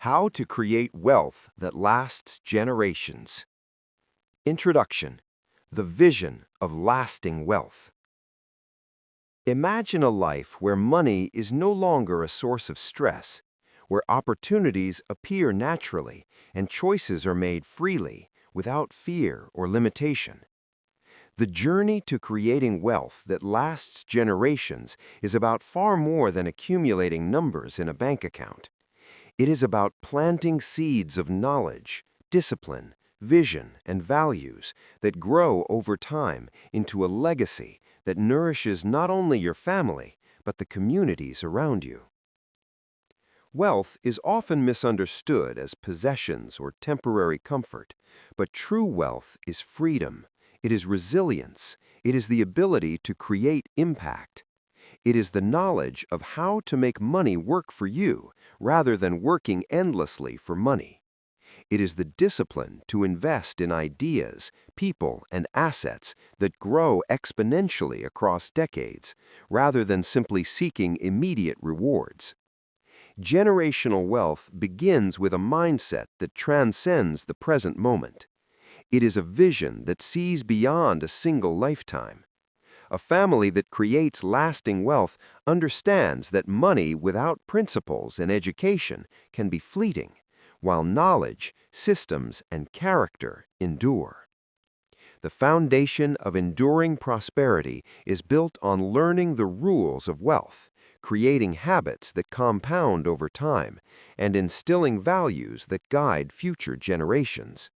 How to create wealth that lasts generations. Introduction. The vision of lasting wealth. Imagine a life where money is no longer a source of stress, where opportunities appear naturally and choices are made freely, without fear or limitation. The journey to creating wealth that lasts generations is about far more than accumulating numbers in a bank account. It is about planting seeds of knowledge, discipline, vision, and values that grow over time into a legacy that nourishes not only your family, but the communities around you. Wealth is often misunderstood as possessions or temporary comfort, but true wealth is freedom. It is resilience. It is the ability to create impact. It is the knowledge of how to make money work for you rather than working endlessly for money. It is the discipline to invest in ideas, people, and assets that grow exponentially across decades rather than simply seeking immediate rewards. Generational wealth begins with a mindset that transcends the present moment. It is a vision that sees beyond a single lifetime. A family that creates lasting wealth understands that money without principles and education can be fleeting, while knowledge, systems, and character endure. The foundation of enduring prosperity is built on learning the rules of wealth, creating habits that compound over time, and instilling values that guide future generations.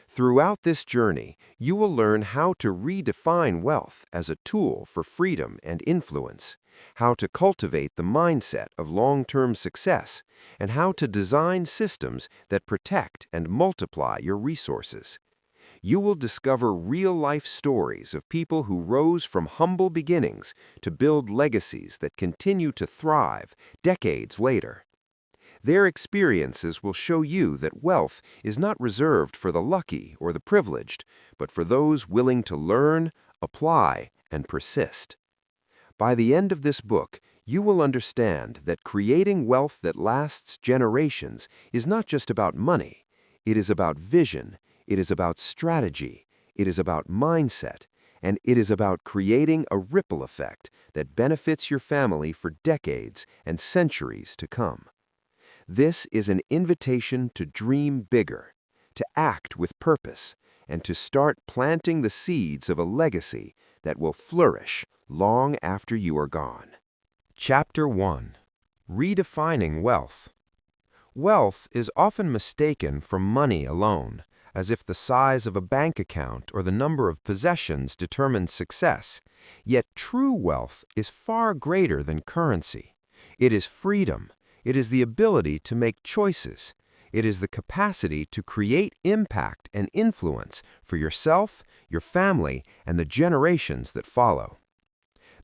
Throughout this journey, you will learn how to redefine wealth as a tool for freedom and influence, how to cultivate the mindset of long-term success, and how to design systems that protect and multiply your resources. You will discover real-life stories of people who rose from humble beginnings to build legacies that continue to thrive decades later. Their experiences will show you that wealth is not reserved for the lucky or the privileged, but for those willing to learn, apply, and persist. By the end of this book, you will understand that creating wealth that lasts generations is not just about money. It is about vision, it is about strategy, it is about mindset, and it is about creating a ripple effect that benefits your family for decades and centuries to come. This is an invitation to dream bigger, to act with purpose, and to start planting the seeds of a legacy that will flourish long after you are gone. Chapter 1. Redefining Wealth. Wealth is often mistaken for money alone, as if the size of a bank account or the number of possessions determines success. Yet true wealth is far greater than currency. It is freedom. It is the ability to make choices. It is the capacity to create impact and influence for yourself, your family, and the generations that follow.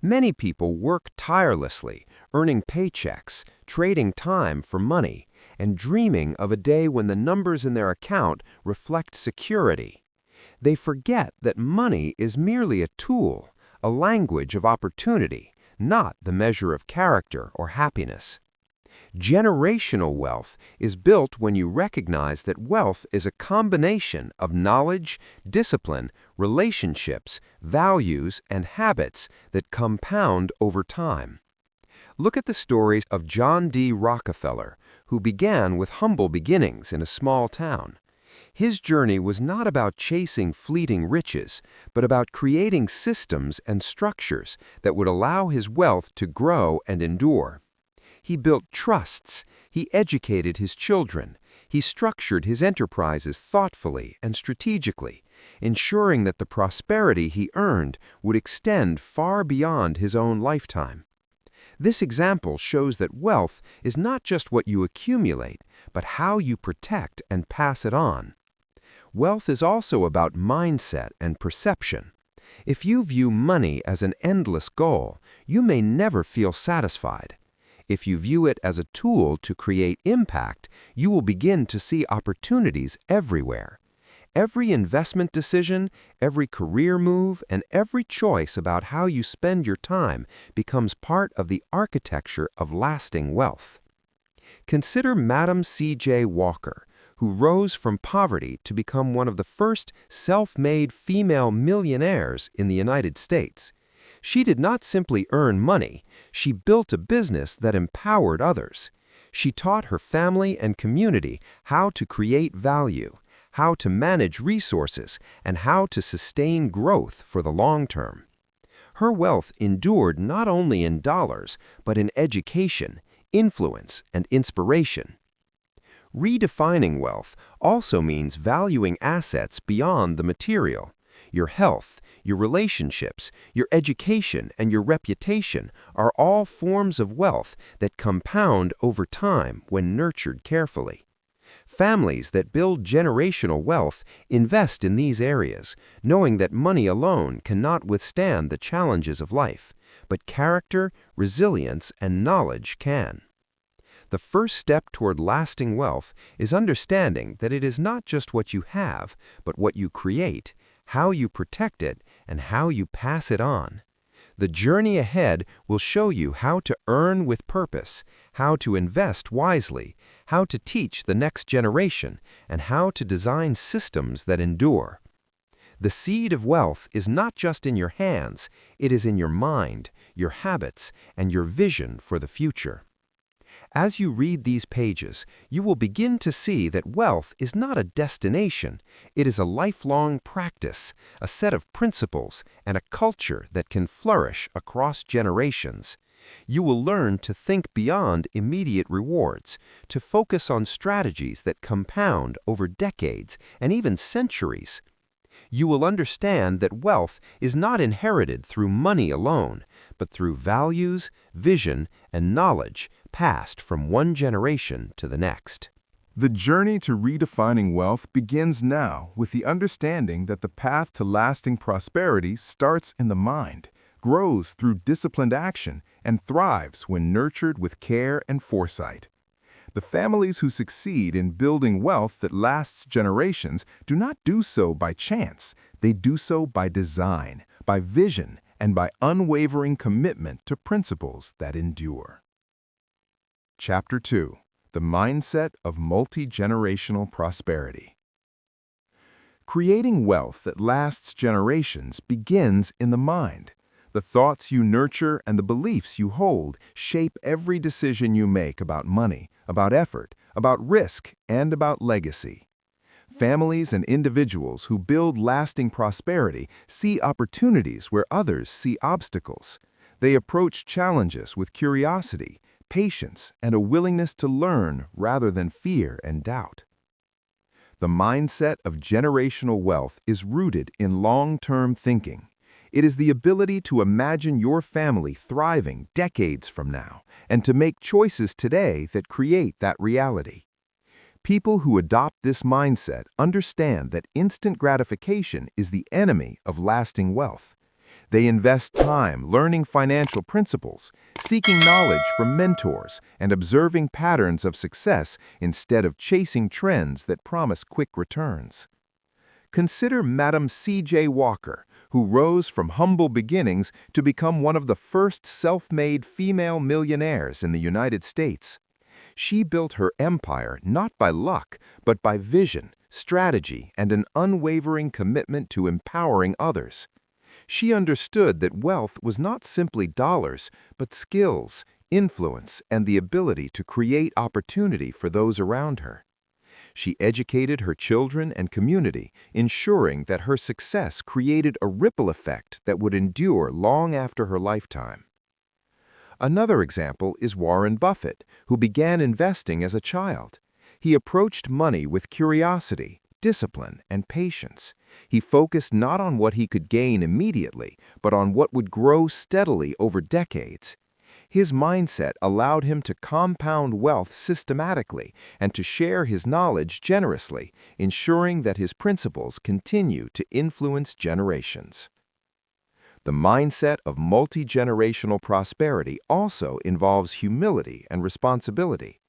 Many people work tirelessly, earning paychecks, trading time for money, and dreaming of a day when the numbers in their account reflect security. They forget that money is merely a tool, a language of opportunity, not the measure of character or happiness. Generational wealth is built when you recognize that wealth is a combination of knowledge, discipline, relationships, values, and habits that compound over time. Look at the stories of John D. Rockefeller, who began with humble beginnings in a small town. His journey was not about chasing fleeting riches, but about creating systems and structures that would allow his wealth to grow and endure. He built trusts, he educated his children, he structured his enterprises thoughtfully and strategically, ensuring that the prosperity he earned would extend far beyond his own lifetime. This example shows that wealth is not just what you accumulate, but how you protect and pass it on. Wealth is also about mindset and perception. If you view money as an endless goal, you may never feel satisfied. If you view it as a tool to create impact, you will begin to see opportunities everywhere. Every investment decision, every career move, and every choice about how you spend your time becomes part of the architecture of lasting wealth. Consider Madam C.J. Walker, who rose from poverty to become one of the first self-made female millionaires in the United States. She did not simply earn money, she built a business that empowered others. She taught her family and community how to create value, how to manage resources, and how to sustain growth for the long term. Her wealth endured not only in dollars, but in education, influence, and inspiration. Redefining wealth also means valuing assets beyond the material. Your health, your relationships, your education, and your reputation are all forms of wealth that compound over time when nurtured carefully. Families that build generational wealth invest in these areas, knowing that money alone cannot withstand the challenges of life, but character, resilience, and knowledge can. The first step toward lasting wealth is understanding that it is not just what you have, but what you create, how you protect it, and how you pass it on. The journey ahead will show you how to earn with purpose, how to invest wisely, how to teach the next generation, and how to design systems that endure. The seed of wealth is not just in your hands, it is in your mind, your habits, and your vision for the future. As you read these pages, you will begin to see that wealth is not a destination, it is a lifelong practice, a set of principles, and a culture that can flourish across generations. You will learn to think beyond immediate rewards, to focus on strategies that compound over decades and even centuries. You will understand that wealth is not inherited through money alone, but through values, vision, and knowledge passed from one generation to the next. The journey to redefining wealth begins now with the understanding that the path to lasting prosperity starts in the mind, grows through disciplined action, and thrives when nurtured with care and foresight. The families who succeed in building wealth that lasts generations do not do so by chance. They do so by design, by vision, and by unwavering commitment to principles that endure. Chapter 2. The Mindset of Multi-Generational Prosperity. Creating wealth that lasts generations begins in the mind. The thoughts you nurture and the beliefs you hold shape every decision you make about money, about effort, about risk, and about legacy. Families and individuals who build lasting prosperity see opportunities where others see obstacles. They approach challenges with curiosity, patience, and a willingness to learn rather than fear and doubt. The mindset of generational wealth is rooted in long-term thinking. It is the ability to imagine your family thriving decades from now and to make choices today that create that reality. People who adopt this mindset understand that instant gratification is the enemy of lasting wealth. They invest time learning financial principles, seeking knowledge from mentors, and observing patterns of success instead of chasing trends that promise quick returns. Consider Madam C.J. Walker, who rose from humble beginnings to become one of the first self-made female millionaires in the United States. She built her empire not by luck, but by vision, strategy, and an unwavering commitment to empowering others. She understood that wealth was not simply dollars, but skills, influence, and the ability to create opportunity for those around her. She educated her children and community, ensuring that her success created a ripple effect that would endure long after her lifetime. Another example is Warren Buffett, who began investing as a child. He approached money with curiosity, discipline, and patience. He focused not on what he could gain immediately, but on what would grow steadily over decades. His mindset allowed him to compound wealth systematically and to share his knowledge generously, ensuring that his principles continue to influence generations. The mindset of multi-generational prosperity also involves humility and responsibility.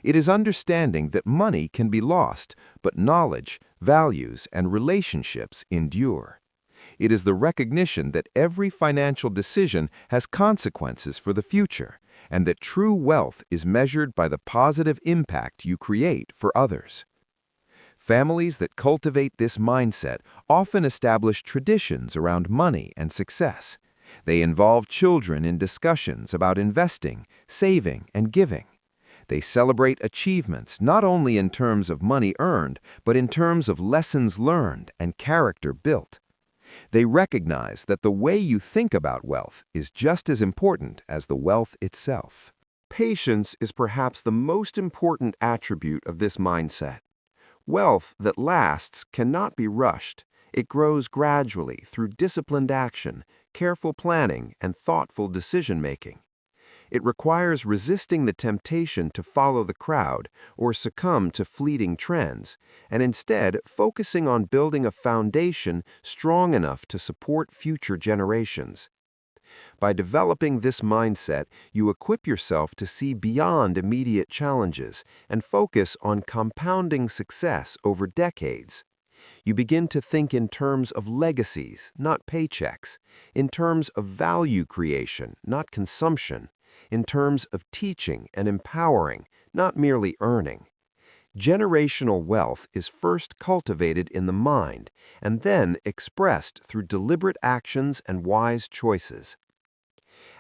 It is understanding that money can be lost, but knowledge, values, and relationships endure. It is the recognition that every financial decision has consequences for the future, and that true wealth is measured by the positive impact you create for others. Families that cultivate this mindset often establish traditions around money and success. They involve children in discussions about investing, saving, and giving. They celebrate achievements not only in terms of money earned, but in terms of lessons learned and character built. They recognize that the way you think about wealth is just as important as the wealth itself. Patience is perhaps the most important attribute of this mindset. Wealth that lasts cannot be rushed. It grows gradually through disciplined action, careful planning, and thoughtful decision-making. It requires resisting the temptation to follow the crowd or succumb to fleeting trends, and instead focusing on building a foundation strong enough to support future generations. By developing this mindset, you equip yourself to see beyond immediate challenges and focus on compounding success over decades. You begin to think in terms of legacies, not paychecks, in terms of value creation, not consumption, in terms of teaching and empowering, not merely earning. Generational wealth is first cultivated in the mind and then expressed through deliberate actions and wise choices.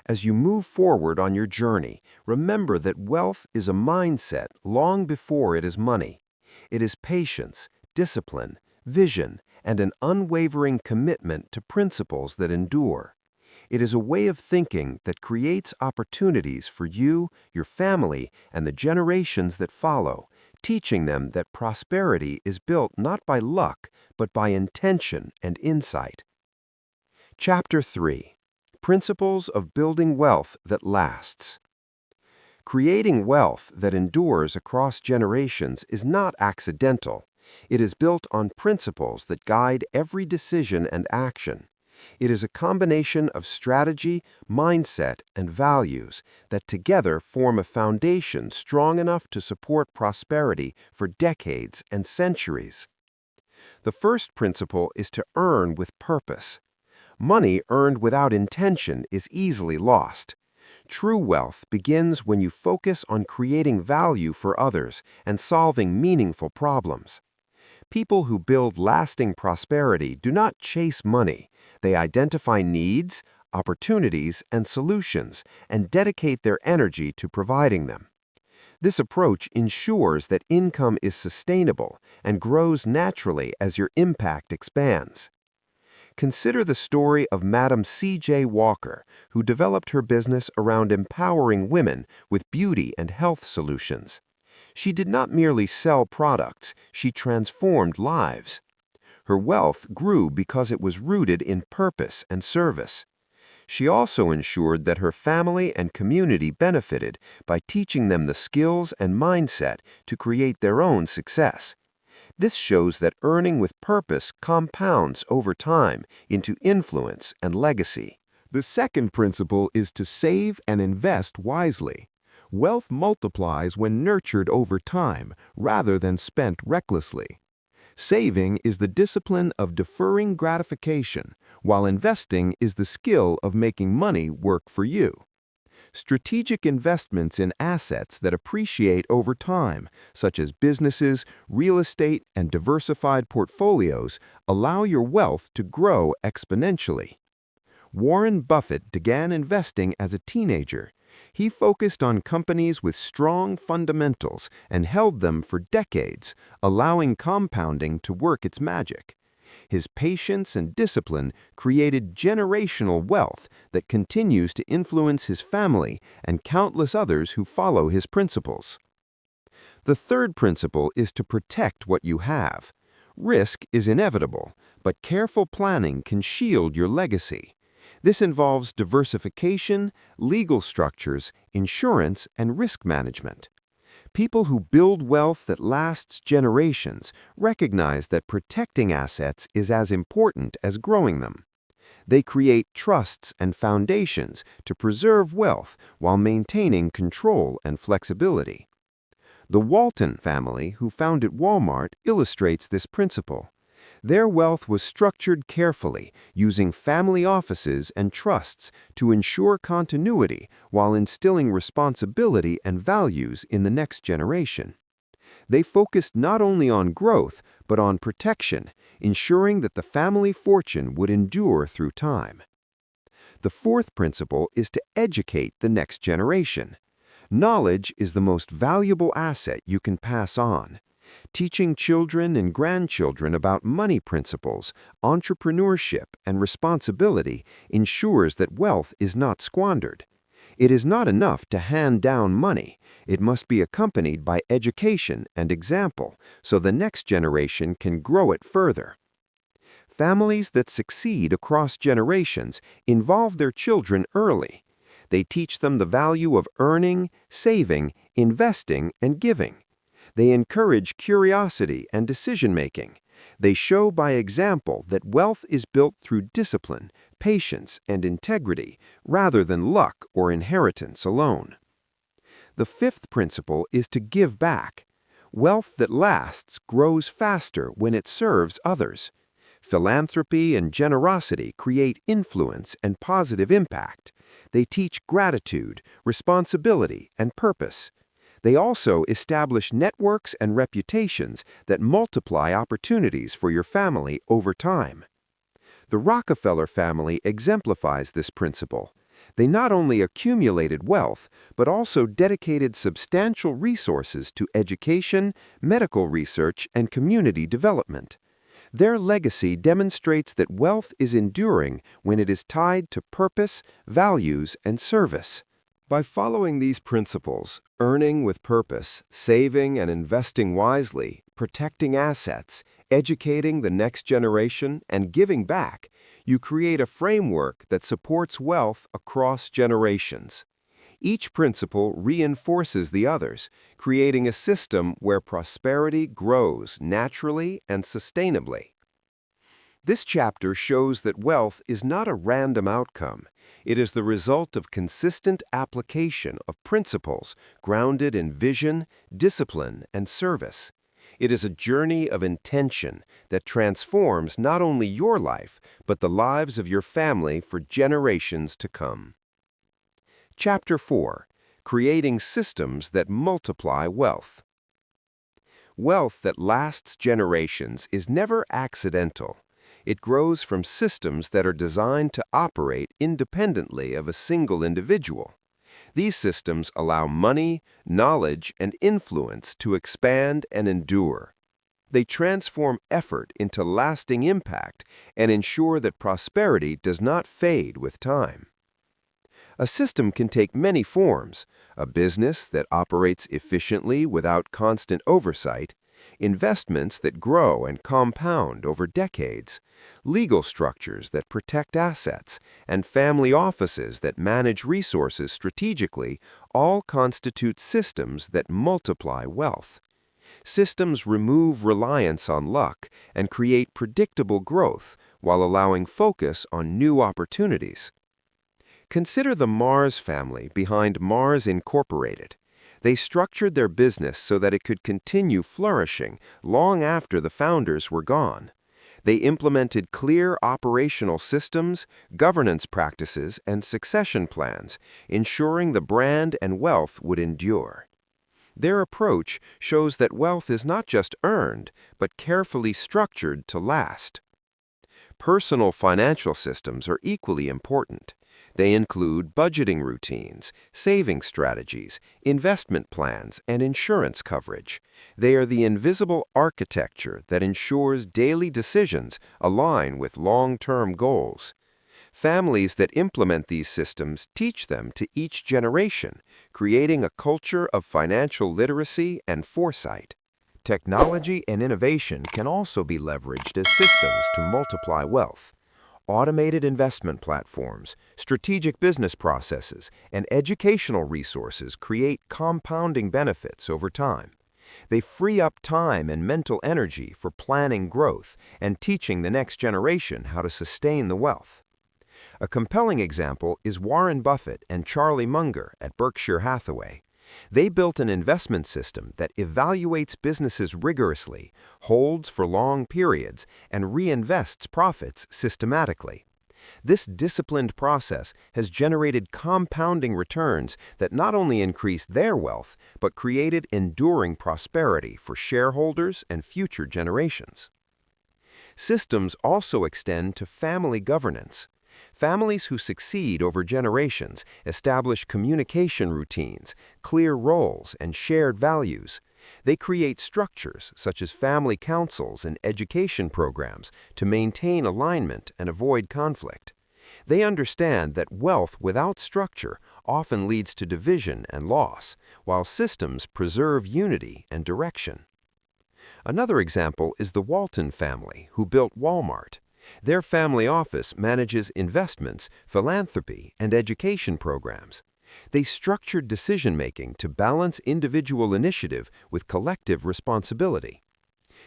As you move forward on your journey, remember that wealth is a mindset long before it is money. It is patience, discipline, vision, and an unwavering commitment to principles that endure. It is a way of thinking that creates opportunities for you, your family, and the generations that follow, teaching them that prosperity is built not by luck, but by intention and insight. Chapter 3. Principles of Building Wealth That Lasts. Creating wealth that endures across generations is not accidental. It is built on principles that guide every decision and action. It is a combination of strategy, mindset, and values that together form a foundation strong enough to support prosperity for decades and centuries. The first principle is to earn with purpose. Money earned without intention is easily lost. True wealth begins when you focus on creating value for others and solving meaningful problems. People who build lasting prosperity do not chase money. They identify needs, opportunities, and solutions and dedicate their energy to providing them. This approach ensures that income is sustainable and grows naturally as your impact expands. Consider the story of Madam C.J. Walker, who developed her business around empowering women with beauty and health solutions. She did not merely sell products, she transformed lives. Her wealth grew because it was rooted in purpose and service. She also ensured that her family and community benefited by teaching them the skills and mindset to create their own success. This shows that earning with purpose compounds over time into influence and legacy. The second principle is to save and invest wisely. Wealth multiplies when nurtured over time rather than spent recklessly. Saving is the discipline of deferring gratification, while investing is the skill of making money work for you. Strategic investments in assets that appreciate over time, such as businesses, real estate, and diversified portfolios, allow your wealth to grow exponentially. Warren Buffett began investing as a teenager. He focused on companies with strong fundamentals and held them for decades, allowing compounding to work its magic. His patience and discipline created generational wealth that continues to influence his family and countless others who follow his principles. The third principle is to protect what you have. Risk is inevitable, but careful planning can shield your legacy. This involves diversification, legal structures, insurance, and risk management. People who build wealth that lasts generations recognize that protecting assets is as important as growing them. They create trusts and foundations to preserve wealth while maintaining control and flexibility. The Walton family, who founded Walmart, illustrates this principle. Their wealth was structured carefully, using family offices and trusts to ensure continuity while instilling responsibility and values in the next generation. They focused not only on growth, but on protection, ensuring that the family fortune would endure through time. The fourth principle is to educate the next generation. Knowledge is the most valuable asset you can pass on. Teaching children and grandchildren about money principles, entrepreneurship, and responsibility ensures that wealth is not squandered. It is not enough to hand down money. It must be accompanied by education and example so the next generation can grow it further. Families that succeed across generations involve their children early. They teach them the value of earning, saving, investing, and giving. They encourage curiosity and decision-making. They show by example that wealth is built through discipline, patience, and integrity, rather than luck or inheritance alone. The fifth principle is to give back. Wealth that lasts grows faster when it serves others. Philanthropy and generosity create influence and positive impact. They teach gratitude, responsibility, and purpose. They also establish networks and reputations that multiply opportunities for your family over time. The Rockefeller family exemplifies this principle. They not only accumulated wealth, but also dedicated substantial resources to education, medical research, and community development. Their legacy demonstrates that wealth is enduring when it is tied to purpose, values, and service. By following these principles, earning with purpose, saving and investing wisely, protecting assets, educating the next generation, and giving back, you create a framework that supports wealth across generations. Each principle reinforces the others, creating a system where prosperity grows naturally and sustainably. This chapter shows that wealth is not a random outcome. It is the result of consistent application of principles grounded in vision, discipline, and service. It is a journey of intention that transforms not only your life, but the lives of your family for generations to come. Chapter 4. Creating Systems that Multiply Wealth. Wealth that lasts generations is never accidental. It grows from systems that are designed to operate independently of a single individual. These systems allow money, knowledge, and influence to expand and endure. They transform effort into lasting impact and ensure that prosperity does not fade with time. A system can take many forms: a business that operates efficiently without constant oversight, investments that grow and compound over decades, legal structures that protect assets, and family offices that manage resources strategically all constitute systems that multiply wealth. Systems remove reliance on luck and create predictable growth while allowing focus on new opportunities. Consider the Mars family behind Mars Incorporated. They structured their business so that it could continue flourishing long after the founders were gone. They implemented clear operational systems, governance practices, and succession plans, ensuring the brand and wealth would endure. Their approach shows that wealth is not just earned, but carefully structured to last. Personal financial systems are equally important. They include budgeting routines, saving strategies, investment plans, and insurance coverage. They are the invisible architecture that ensures daily decisions align with long-term goals. Families that implement these systems teach them to each generation, creating a culture of financial literacy and foresight. Technology and innovation can also be leveraged as systems to multiply wealth. Automated investment platforms, strategic business processes, and educational resources create compounding benefits over time. They free up time and mental energy for planning growth and teaching the next generation how to sustain the wealth. A compelling example is Warren Buffett and Charlie Munger at Berkshire Hathaway. They built an investment system that evaluates businesses rigorously, holds for long periods, and reinvests profits systematically. This disciplined process has generated compounding returns that not only increased their wealth, but created enduring prosperity for shareholders and future generations. Systems also extend to family governance. Families who succeed over generations establish communication routines, clear roles, and shared values. They create structures such as family councils and education programs to maintain alignment and avoid conflict. They understand that wealth without structure often leads to division and loss, while systems preserve unity and direction. Another example is the Walton family, who built Walmart. Their family office manages investments, philanthropy, and education programs. They structured decision-making to balance individual initiative with collective responsibility.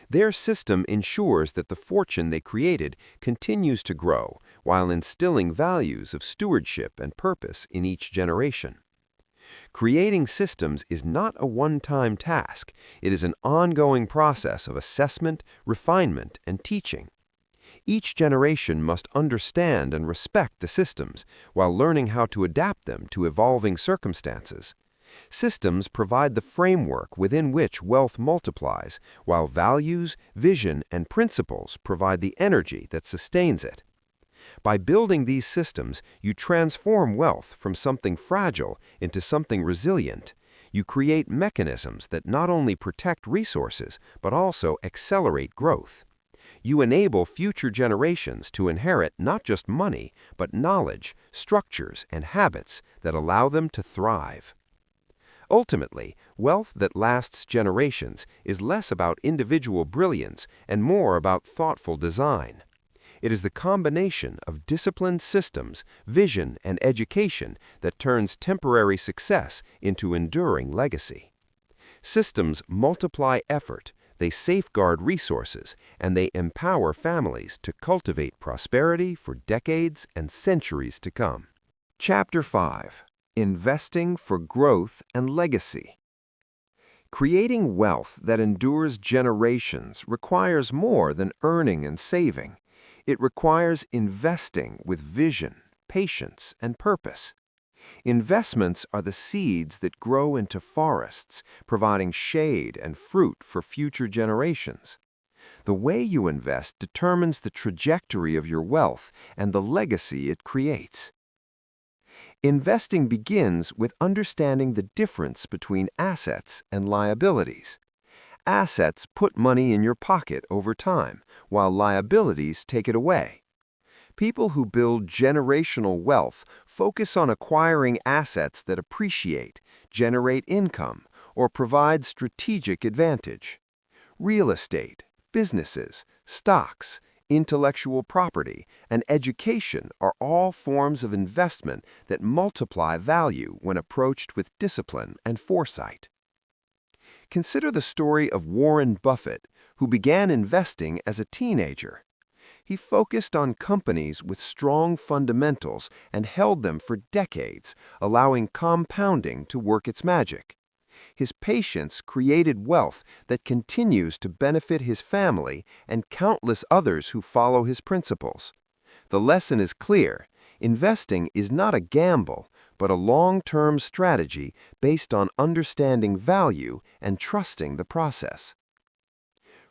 Their system ensures that the fortune they created continues to grow while instilling values of stewardship and purpose in each generation. Creating systems is not a one-time task. It is an ongoing process of assessment, refinement, and teaching. Each generation must understand and respect the systems while learning how to adapt them to evolving circumstances. Systems provide the framework within which wealth multiplies, while values, vision, and principles provide the energy that sustains it. By building these systems, you transform wealth from something fragile into something resilient. You create mechanisms that not only protect resources, but also accelerate growth. You enable future generations to inherit not just money, but knowledge, structures, and habits that allow them to thrive. Ultimately, wealth that lasts generations is less about individual brilliance and more about thoughtful design. It is the combination of disciplined systems, vision, and education that turns temporary success into enduring legacy. Systems multiply effort, they safeguard resources, and they empower families to cultivate prosperity for decades and centuries to come. Chapter 5. Investing for Growth and Legacy. Creating wealth that endures generations requires more than earning and saving. It requires investing with vision, patience, and purpose. Investments are the seeds that grow into forests, providing shade and fruit for future generations. The way you invest determines the trajectory of your wealth and the legacy it creates. Investing begins with understanding the difference between assets and liabilities. Assets put money in your pocket over time, while liabilities take it away. People who build generational wealth focus on acquiring assets that appreciate, generate income, or provide strategic advantage. Real estate, businesses, stocks, intellectual property, and education are all forms of investment that multiply value when approached with discipline and foresight. Consider the story of Warren Buffett, who began investing as a teenager. He focused on companies with strong fundamentals and held them for decades, allowing compounding to work its magic. His patience created wealth that continues to benefit his family and countless others who follow his principles. The lesson is clear. Investing is not a gamble, but a long-term strategy based on understanding value and trusting the process.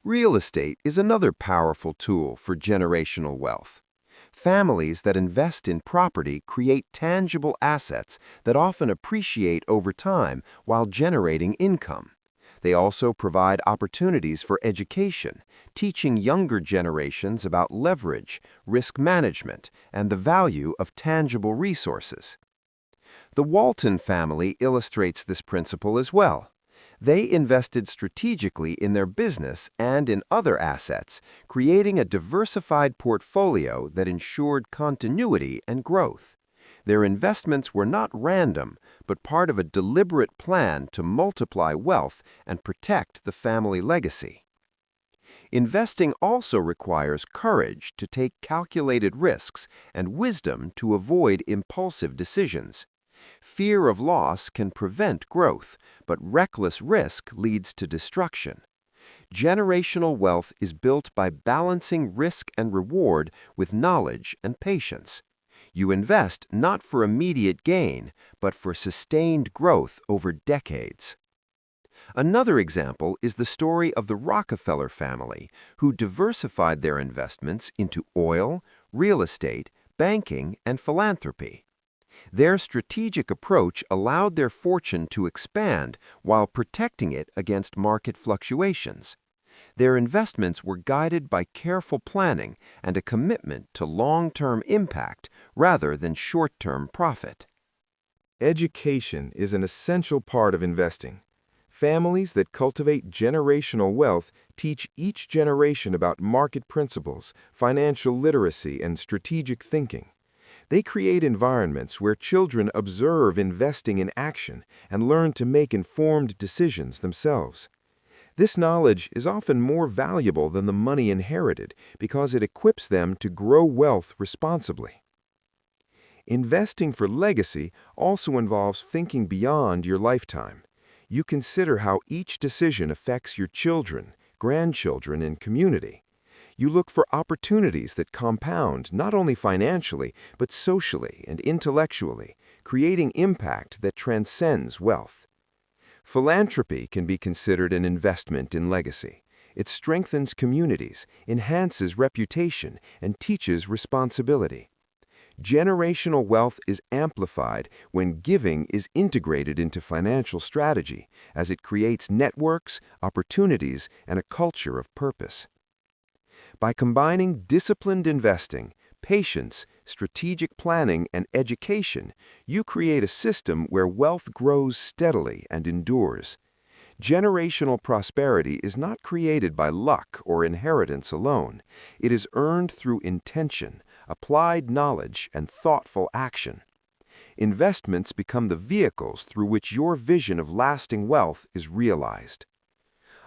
Real estate is another powerful tool for generational wealth. Families that invest in property create tangible assets that often appreciate over time while generating income. They also provide opportunities for education, teaching younger generations about leverage, risk management, and the value of tangible resources. The Walton family illustrates this principle as well. They invested strategically in their business and in other assets, creating a diversified portfolio that ensured continuity and growth. Their investments were not random, but part of a deliberate plan to multiply wealth and protect the family legacy. Investing also requires courage to take calculated risks and wisdom to avoid impulsive decisions. Fear of loss can prevent growth, but reckless risk leads to destruction. Generational wealth is built by balancing risk and reward with knowledge and patience. You invest not for immediate gain, but for sustained growth over decades. Another example is the story of the Rockefeller family, who diversified their investments into oil, real estate, banking, and philanthropy. Their strategic approach allowed their fortune to expand while protecting it against market fluctuations. Their investments were guided by careful planning and a commitment to long-term impact rather than short-term profit. Education is an essential part of investing. Families that cultivate generational wealth teach each generation about market principles, financial literacy, and strategic thinking. They create environments where children observe investing in action and learn to make informed decisions themselves. This knowledge is often more valuable than the money inherited because it equips them to grow wealth responsibly. Investing for legacy also involves thinking beyond your lifetime. You consider how each decision affects your children, grandchildren, and community. You look for opportunities that compound not only financially, but socially and intellectually, creating impact that transcends wealth. Philanthropy can be considered an investment in legacy. It strengthens communities, enhances reputation, and teaches responsibility. Generational wealth is amplified when giving is integrated into financial strategy, as it creates networks, opportunities, and a culture of purpose. By combining disciplined investing, patience, strategic planning, and education, you create a system where wealth grows steadily and endures. Generational prosperity is not created by luck or inheritance alone. It is earned through intention, applied knowledge, and thoughtful action. Investments become the vehicles through which your vision of lasting wealth is realized.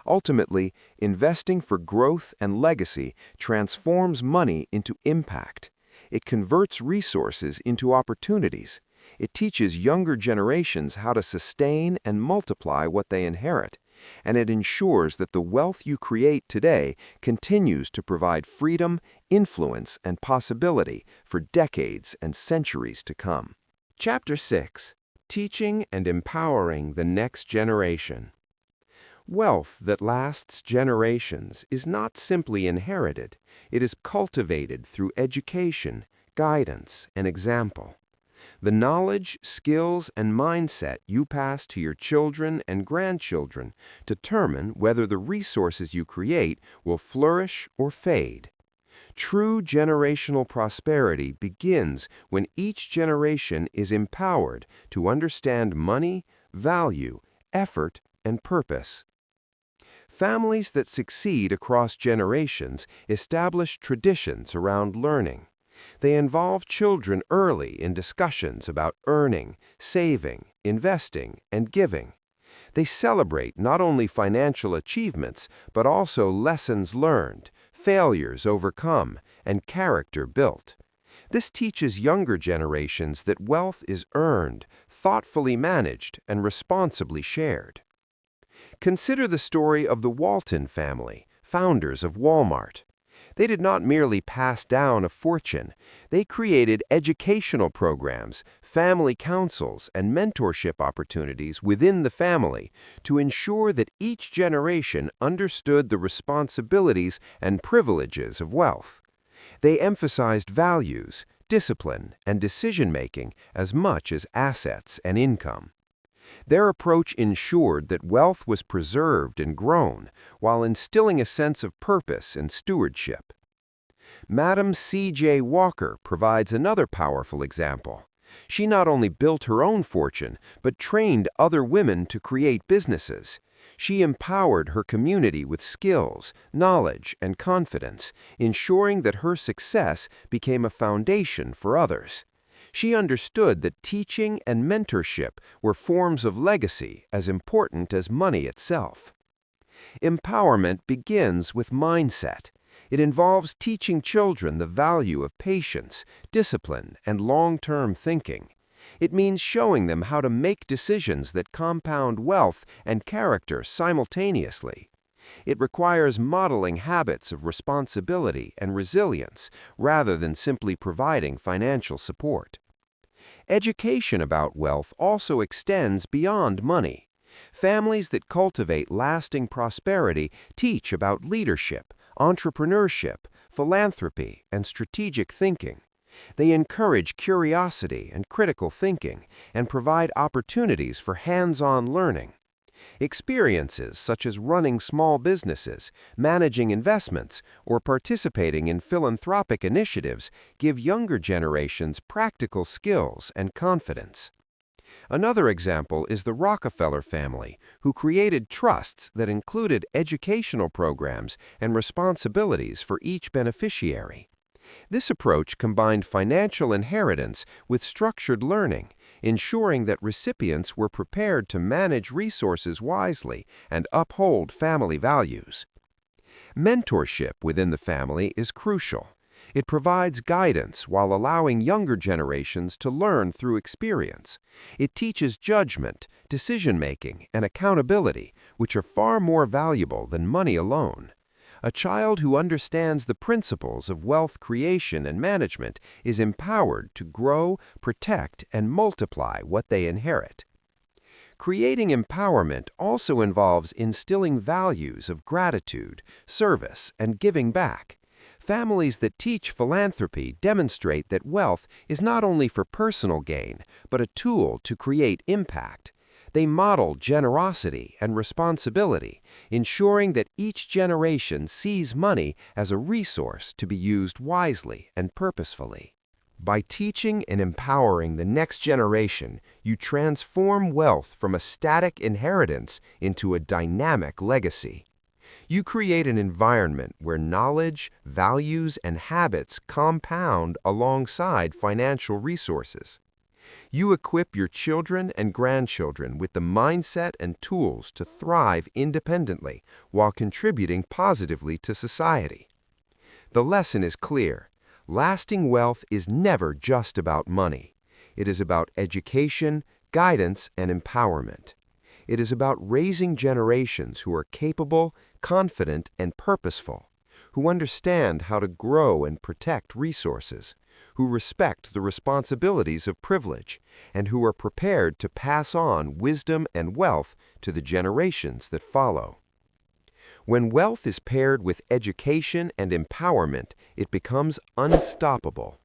Ultimately, investing for growth and legacy transforms money into impact. It converts resources into opportunities. It teaches younger generations how to sustain and multiply what they inherit, and it ensures that the wealth you create today continues to provide freedom, influence, and possibility for decades and centuries to come. Chapter 6: Teaching and Empowering the Next Generation. Wealth that lasts generations is not simply inherited, it is cultivated through education, guidance, and example. The knowledge, skills, and mindset you pass to your children and grandchildren determine whether the resources you create will flourish or fade. True generational prosperity begins when each generation is empowered to understand money, value, effort, and purpose. Families that succeed across generations establish traditions around learning. They involve children early in discussions about earning, saving, investing, and giving. They celebrate not only financial achievements, but also lessons learned, failures overcome, and character built. This teaches younger generations that wealth is earned, thoughtfully managed, and responsibly shared. Consider the story of the Walton family, founders of Walmart. They did not merely pass down a fortune. They created educational programs, family councils, and mentorship opportunities within the family to ensure that each generation understood the responsibilities and privileges of wealth. They emphasized values, discipline, and decision-making as much as assets and income. Their approach ensured that wealth was preserved and grown, while instilling a sense of purpose and stewardship. Madam C.J. Walker provides another powerful example. She not only built her own fortune, but trained other women to create businesses. She empowered her community with skills, knowledge, and confidence, ensuring that her success became a foundation for others. She understood that teaching and mentorship were forms of legacy as important as money itself. Empowerment begins with mindset. It involves teaching children the value of patience, discipline, and long-term thinking. It means showing them how to make decisions that compound wealth and character simultaneously. It requires modeling habits of responsibility and resilience rather than simply providing financial support. Education about wealth also extends beyond money. Families that cultivate lasting prosperity teach about leadership, entrepreneurship, philanthropy, and strategic thinking. They encourage curiosity and critical thinking and provide opportunities for hands-on learning. Experiences such as running small businesses, managing investments, or participating in philanthropic initiatives give younger generations practical skills and confidence. Another example is the Rockefeller family, who created trusts that included educational programs and responsibilities for each beneficiary. This approach combined financial inheritance with structured learning, ensuring that recipients were prepared to manage resources wisely and uphold family values. Mentorship within the family is crucial. It provides guidance while allowing younger generations to learn through experience. It teaches judgment, decision-making, and accountability, which are far more valuable than money alone. A child who understands the principles of wealth creation and management is empowered to grow, protect, and multiply what they inherit. Creating empowerment also involves instilling values of gratitude, service, and giving back. Families that teach philanthropy demonstrate that wealth is not only for personal gain, but a tool to create impact. They model generosity and responsibility, ensuring that each generation sees money as a resource to be used wisely and purposefully. By teaching and empowering the next generation, you transform wealth from a static inheritance into a dynamic legacy. You create an environment where knowledge, values, and habits compound alongside financial resources. You equip your children and grandchildren with the mindset and tools to thrive independently while contributing positively to society. The lesson is clear. Lasting wealth is never just about money. It is about education, guidance, and empowerment. It is about raising generations who are capable, confident, and purposeful, who understand how to grow and protect resources, who respect the responsibilities of privilege, and who are prepared to pass on wisdom and wealth to the generations that follow. When wealth is paired with education and empowerment, it becomes unstoppable.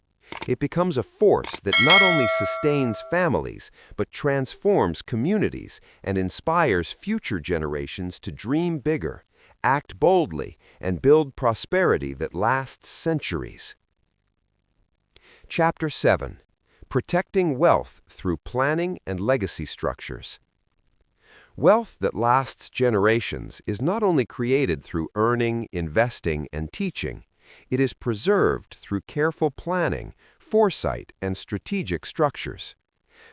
It becomes a force that not only sustains families, but transforms communities and inspires future generations to dream bigger, act boldly, and build prosperity that lasts centuries. Chapter 7. Protecting Wealth Through Planning and Legacy Structures. Wealth that lasts generations is not only created through earning, investing, and teaching, it is preserved through careful planning, foresight, and strategic structures.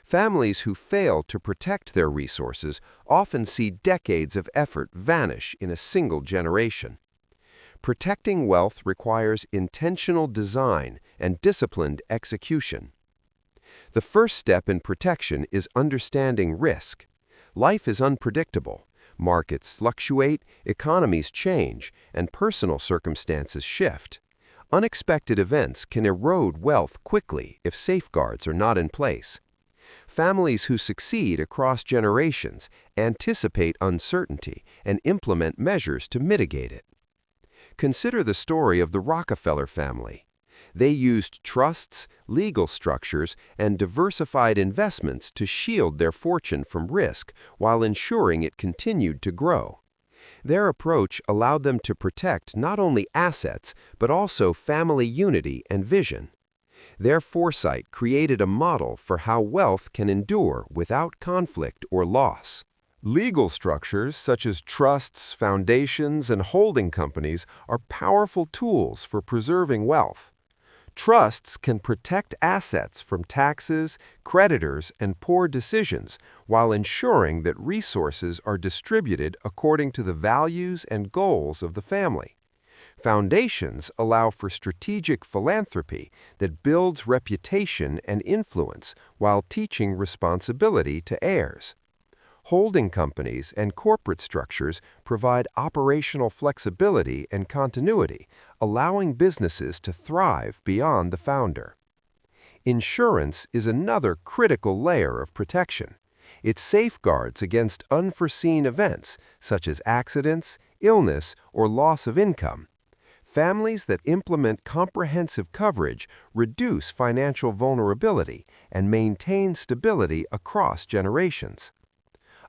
Families who fail to protect their resources often see decades of effort vanish in a single generation. Protecting wealth requires intentional design and disciplined execution. The first step in protection is understanding risk. Life is unpredictable. Markets fluctuate, economies change, and personal circumstances shift. Unexpected events can erode wealth quickly if safeguards are not in place. Families who succeed across generations anticipate uncertainty and implement measures to mitigate it. Consider the story of the Rockefeller family. They used trusts, legal structures, and diversified investments to shield their fortune from risk while ensuring it continued to grow. Their approach allowed them to protect not only assets, but also family unity and vision. Their foresight created a model for how wealth can endure without conflict or loss. Legal structures such as trusts, foundations, and holding companies are powerful tools for preserving wealth. Trusts can protect assets from taxes, creditors, and poor decisions while ensuring that resources are distributed according to the values and goals of the family. Foundations allow for strategic philanthropy that builds reputation and influence while teaching responsibility to heirs. Holding companies and corporate structures provide operational flexibility and continuity, allowing businesses to thrive beyond the founder. Insurance is another critical layer of protection. It safeguards against unforeseen events such as accidents, illness, or loss of income. Families that implement comprehensive coverage reduce financial vulnerability and maintain stability across generations.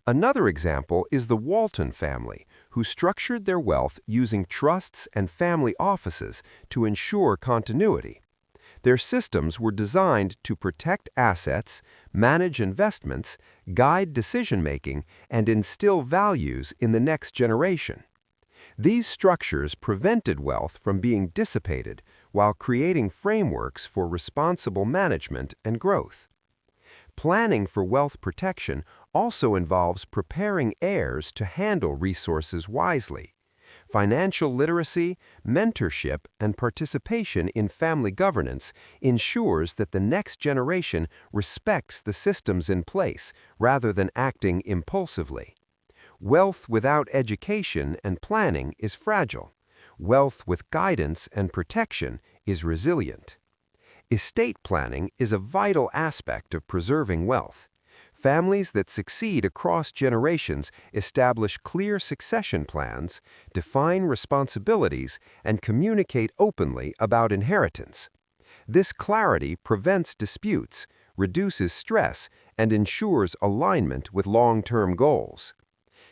Another example is the Walton family, who structured their wealth using trusts and family offices to ensure continuity. Their systems were designed to protect assets, manage investments, guide decision-making, and instill values in the next generation. These structures prevented wealth from being dissipated while creating frameworks for responsible management and growth. Planning for wealth protection also involves preparing heirs to handle resources wisely. Financial literacy, mentorship, and participation in family governance ensures that the next generation respects the systems in place rather than acting impulsively. Wealth without education and planning is fragile. Wealth with guidance and protection is resilient. Estate planning is a vital aspect of preserving wealth. Families that succeed across generations establish clear succession plans, define responsibilities, and communicate openly about inheritance. This clarity prevents disputes, reduces stress, and ensures alignment with long-term goals.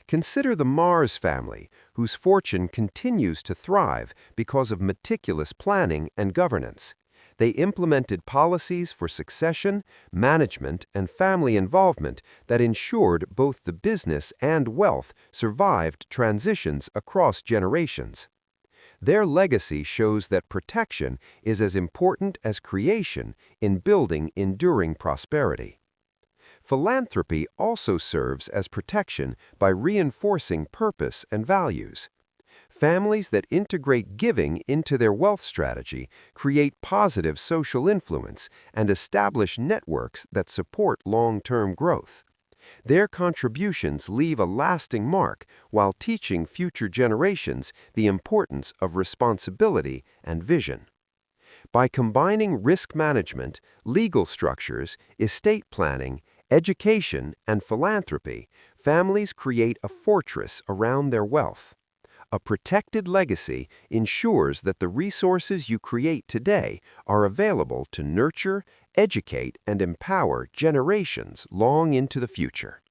Consider the Mars family, whose fortune continues to thrive because of meticulous planning and governance. They implemented policies for succession, management, and family involvement that ensured both the business and wealth survived transitions across generations. Their legacy shows that protection is as important as creation in building enduring prosperity. Philanthropy also serves as protection by reinforcing purpose and values. Families that integrate giving into their wealth strategy create positive social influence and establish networks that support long-term growth. Their contributions leave a lasting mark while teaching future generations the importance of responsibility and vision. By combining risk management, legal structures, estate planning, education, and philanthropy, families create a fortress around their wealth. A protected legacy ensures that the resources you create today are available to nurture, educate, and empower generations long into the future.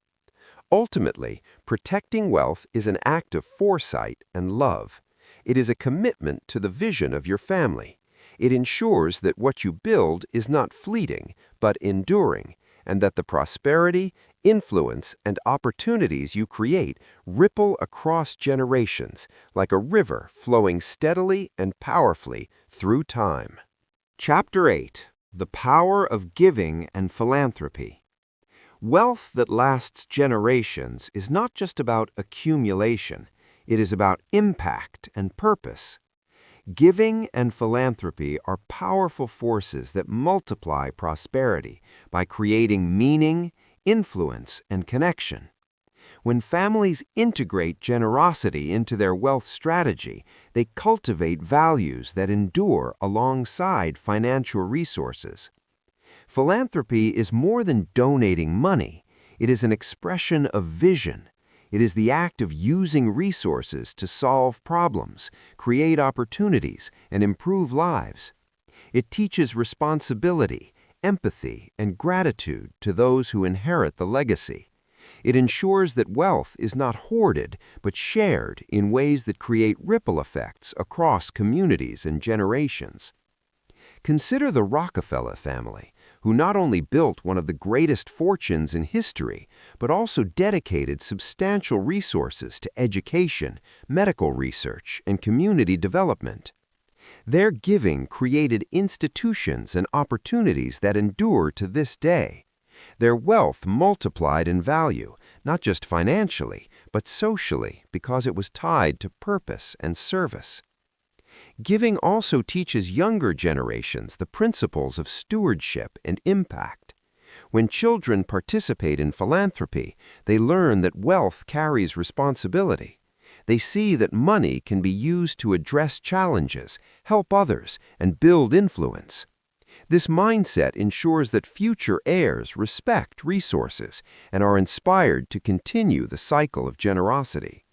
Ultimately, protecting wealth is an act of foresight and love. It is a commitment to the vision of your family. It ensures that what you build is not fleeting, but enduring, and that the prosperity, influence, and opportunities you create ripple across generations like a river flowing steadily and powerfully through time. Chapter 8. The Power of Giving and Philanthropy. Wealth that lasts generations is not just about accumulation, it is about impact and purpose. Giving and philanthropy are powerful forces that multiply prosperity by creating meaning, influence, and connection. When families integrate generosity into their wealth strategy, they cultivate values that endure alongside financial resources. Philanthropy is more than donating money. It is an expression of vision. It is the act of using resources to solve problems, create opportunities, and improve lives. It teaches responsibility, empathy, and gratitude to those who inherit the legacy. It ensures that wealth is not hoarded, but shared in ways that create ripple effects across communities and generations. Consider the Rockefeller family, who not only built one of the greatest fortunes in history, but also dedicated substantial resources to education, medical research, and community development. Their giving created institutions and opportunities that endure to this day. Their wealth multiplied in value, not just financially, but socially, because it was tied to purpose and service. Giving also teaches younger generations the principles of stewardship and impact. When children participate in philanthropy, they learn that wealth carries responsibility. They see that money can be used to address challenges, help others, and build influence. This mindset ensures that future heirs respect resources and are inspired to continue the cycle of generosity.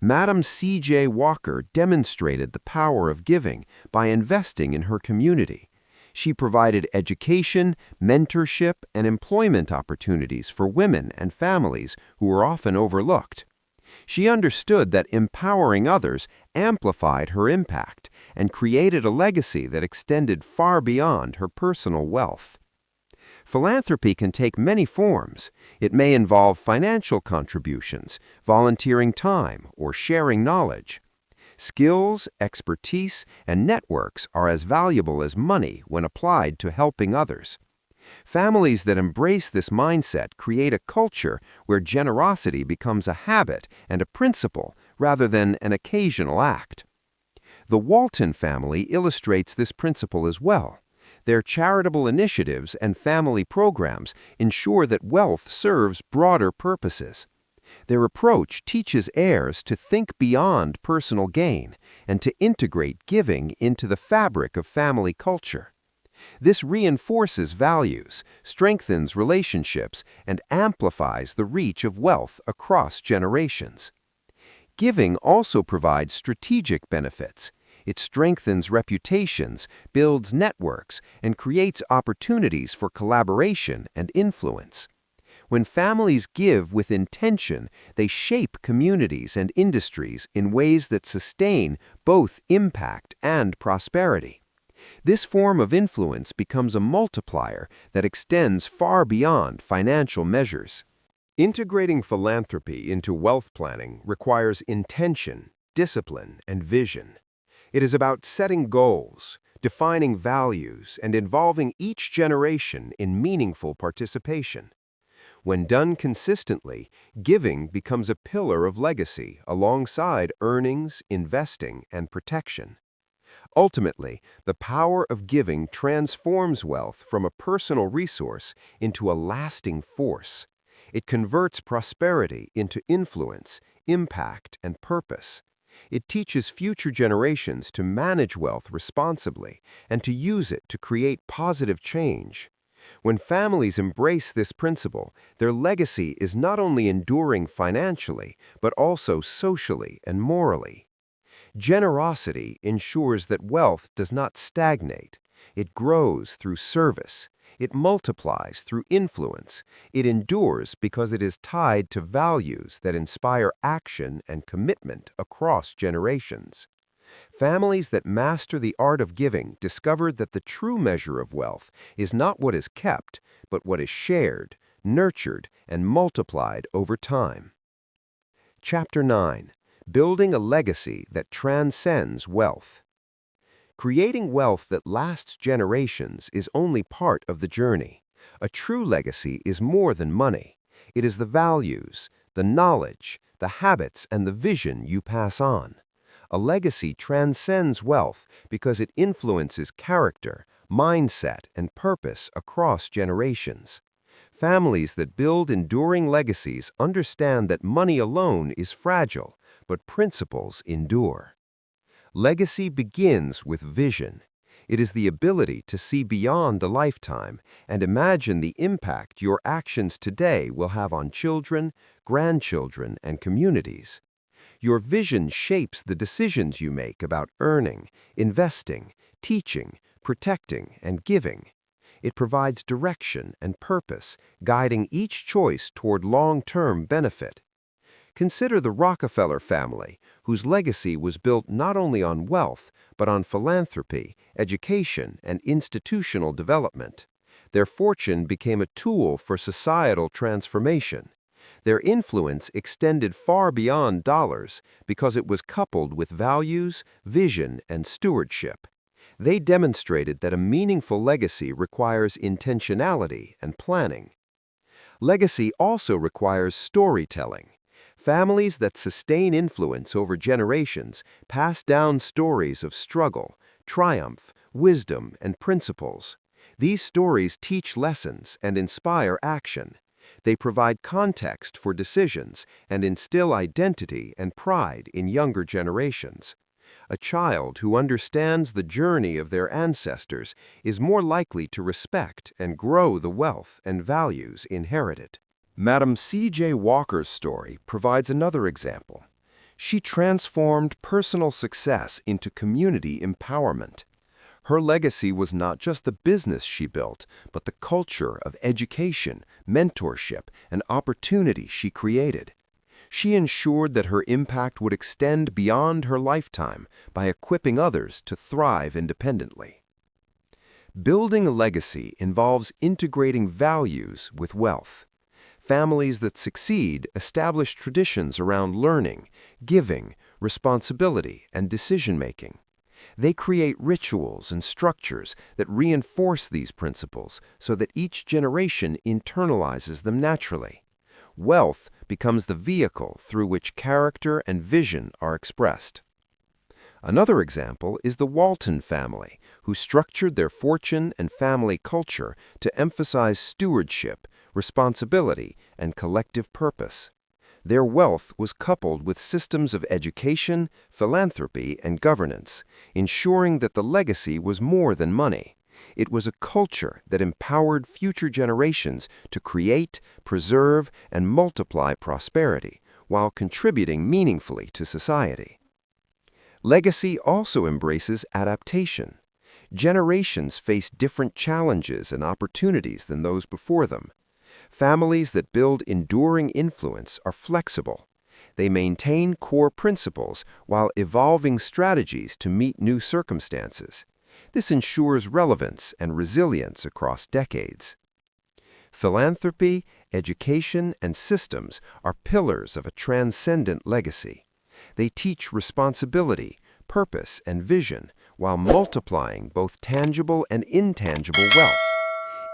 Madam C.J. Walker demonstrated the power of giving by investing in her community. She provided education, mentorship, and employment opportunities for women and families who were often overlooked. She understood that empowering others amplified her impact and created a legacy that extended far beyond her personal wealth. Philanthropy can take many forms. It may involve financial contributions, volunteering time, or sharing knowledge. Skills, expertise, and networks are as valuable as money when applied to helping others. Families that embrace this mindset create a culture where generosity becomes a habit and a principle rather than an occasional act. The Walton family illustrates this principle as well. Their charitable initiatives and family programs ensure that wealth serves broader purposes. Their approach teaches heirs to think beyond personal gain and to integrate giving into the fabric of family culture. This reinforces values, strengthens relationships, and amplifies the reach of wealth across generations. Giving also provides strategic benefits. It strengthens reputations, builds networks, and creates opportunities for collaboration and influence. When families give with intention, they shape communities and industries in ways that sustain both impact and prosperity. This form of influence becomes a multiplier that extends far beyond financial measures. Integrating philanthropy into wealth planning requires intention, discipline, and vision. It is about setting goals, defining values, and involving each generation in meaningful participation. When done consistently, giving becomes a pillar of legacy alongside earnings, investing, and protection. Ultimately, the power of giving transforms wealth from a personal resource into a lasting force. It converts prosperity into influence, impact, and purpose. It teaches future generations to manage wealth responsibly and to use it to create positive change. When families embrace this principle, their legacy is not only enduring financially, but also socially and morally. Generosity ensures that wealth does not stagnate. It grows through service. It multiplies through influence. It endures because it is tied to values that inspire action and commitment across generations. Families that master the art of giving discovered that the true measure of wealth is not what is kept, but what is shared, nurtured, and multiplied over time. Chapter 9. Building a legacy that transcends wealth. Creating wealth that lasts generations is only part of the journey. A true legacy is more than money. It is the values, the knowledge, the habits, and the vision you pass on. A legacy transcends wealth because it influences character, mindset, and purpose across generations. Families that build enduring legacies understand that money alone is fragile, but principles endure. Legacy begins with vision. It is the ability to see beyond a lifetime and imagine the impact your actions today will have on children, grandchildren, and communities. Your vision shapes the decisions you make about earning, investing, teaching, protecting, and giving. It provides direction and purpose, guiding each choice toward long-term benefit. Consider the Rockefeller family, whose legacy was built not only on wealth, but on philanthropy, education, and institutional development. Their fortune became a tool for societal transformation. Their influence extended far beyond dollars because it was coupled with values, vision, and stewardship. They demonstrated that a meaningful legacy requires intentionality and planning. Legacy also requires storytelling. Families that sustain influence over generations pass down stories of struggle, triumph, wisdom, and principles. These stories teach lessons and inspire action. They provide context for decisions and instill identity and pride in younger generations. A child who understands the journey of their ancestors is more likely to respect and grow the wealth and values inherited. Madam C.J. Walker's story provides another example. She transformed personal success into community empowerment. Her legacy was not just the business she built, but the culture of education, mentorship, and opportunity she created. She ensured that her impact would extend beyond her lifetime by equipping others to thrive independently. Building a legacy involves integrating values with wealth. Families that succeed establish traditions around learning, giving, responsibility, and decision-making. They create rituals and structures that reinforce these principles so that each generation internalizes them naturally. Wealth becomes the vehicle through which character and vision are expressed. Another example is the Walton family, who structured their fortune and family culture to emphasize stewardship, responsibility, and collective purpose. Their wealth was coupled with systems of education, philanthropy, and governance, ensuring that the legacy was more than money. It was a culture that empowered future generations to create, preserve, and multiply prosperity, while contributing meaningfully to society. Legacy also embraces adaptation. Generations face different challenges and opportunities than those before them. Families that build enduring influence are flexible. They maintain core principles while evolving strategies to meet new circumstances. This ensures relevance and resilience across decades. Philanthropy, education, and systems are pillars of a transcendent legacy. They teach responsibility, purpose, and vision while multiplying both tangible and intangible wealth.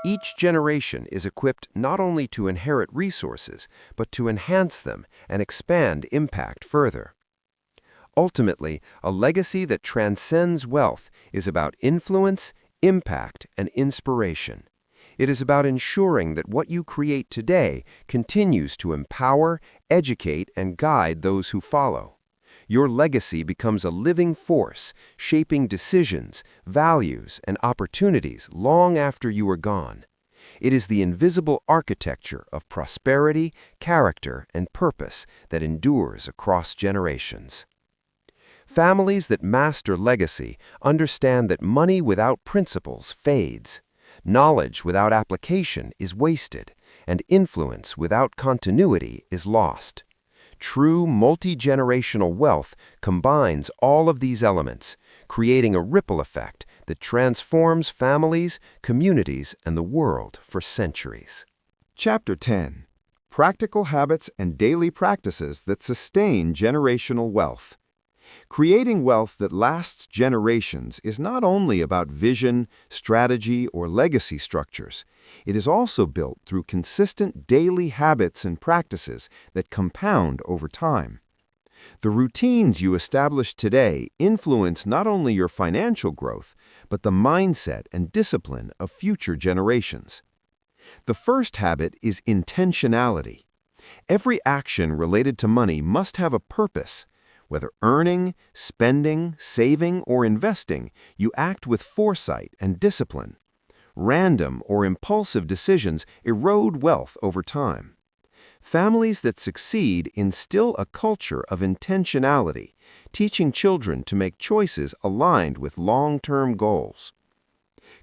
Each generation is equipped not only to inherit resources, but to enhance them and expand impact further. Ultimately, a legacy that transcends wealth is about influence, impact, and inspiration. It is about ensuring that what you create today continues to empower, educate, and guide those who follow. Your legacy becomes a living force, shaping decisions, values, and opportunities long after you are gone. It is the invisible architecture of prosperity, character, and purpose that endures across generations. Families that master legacy understand that money without principles fades, knowledge without application is wasted, and influence without continuity is lost. True multi-generational wealth combines all of these elements, creating a ripple effect that transforms families, communities, and the world for centuries. Chapter 10. Practical Habits and Daily Practices that Sustain Generational Wealth. Creating wealth that lasts generations is not only about vision, strategy, or legacy structures. It is also built through consistent daily habits and practices that compound over time. The routines you establish today influence not only your financial growth, but the mindset and discipline of future generations. The first habit is intentionality. Every action related to money must have a purpose. Whether earning, spending, saving, or investing, you act with foresight and discipline. Random or impulsive decisions erode wealth over time. Families that succeed instill a culture of intentionality, teaching children to make choices aligned with long-term goals.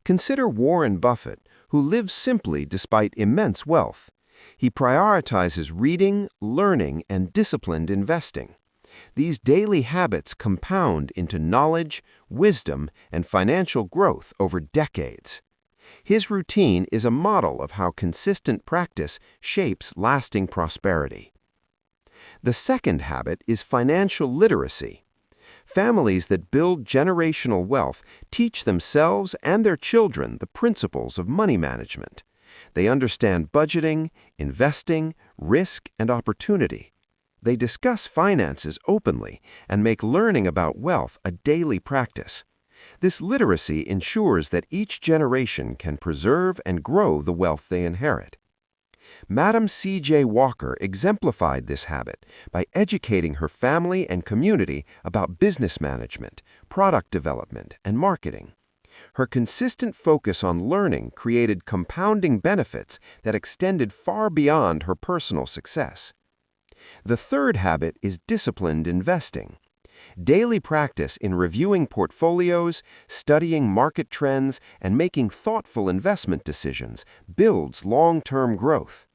Consider Warren Buffett, who lives simply despite immense wealth. He prioritizes reading, learning, and disciplined investing. These daily habits compound into knowledge, wisdom, and financial growth over decades. His routine is a model of how consistent practice shapes lasting prosperity. The second habit is financial literacy. Families that build generational wealth teach themselves and their children the principles of money management. They understand budgeting, investing, risk, and opportunity. They discuss finances openly and make learning about wealth a daily practice. This literacy ensures that each generation can preserve and grow the wealth they inherit. Madam C.J. Walker exemplified this habit by educating her family and community about business management, product development, and marketing. Her consistent focus on learning created compounding benefits that extended far beyond her personal success. The third habit is disciplined investing. Daily practice in reviewing portfolios, studying market trends, and making thoughtful investment decisions builds long-term growth.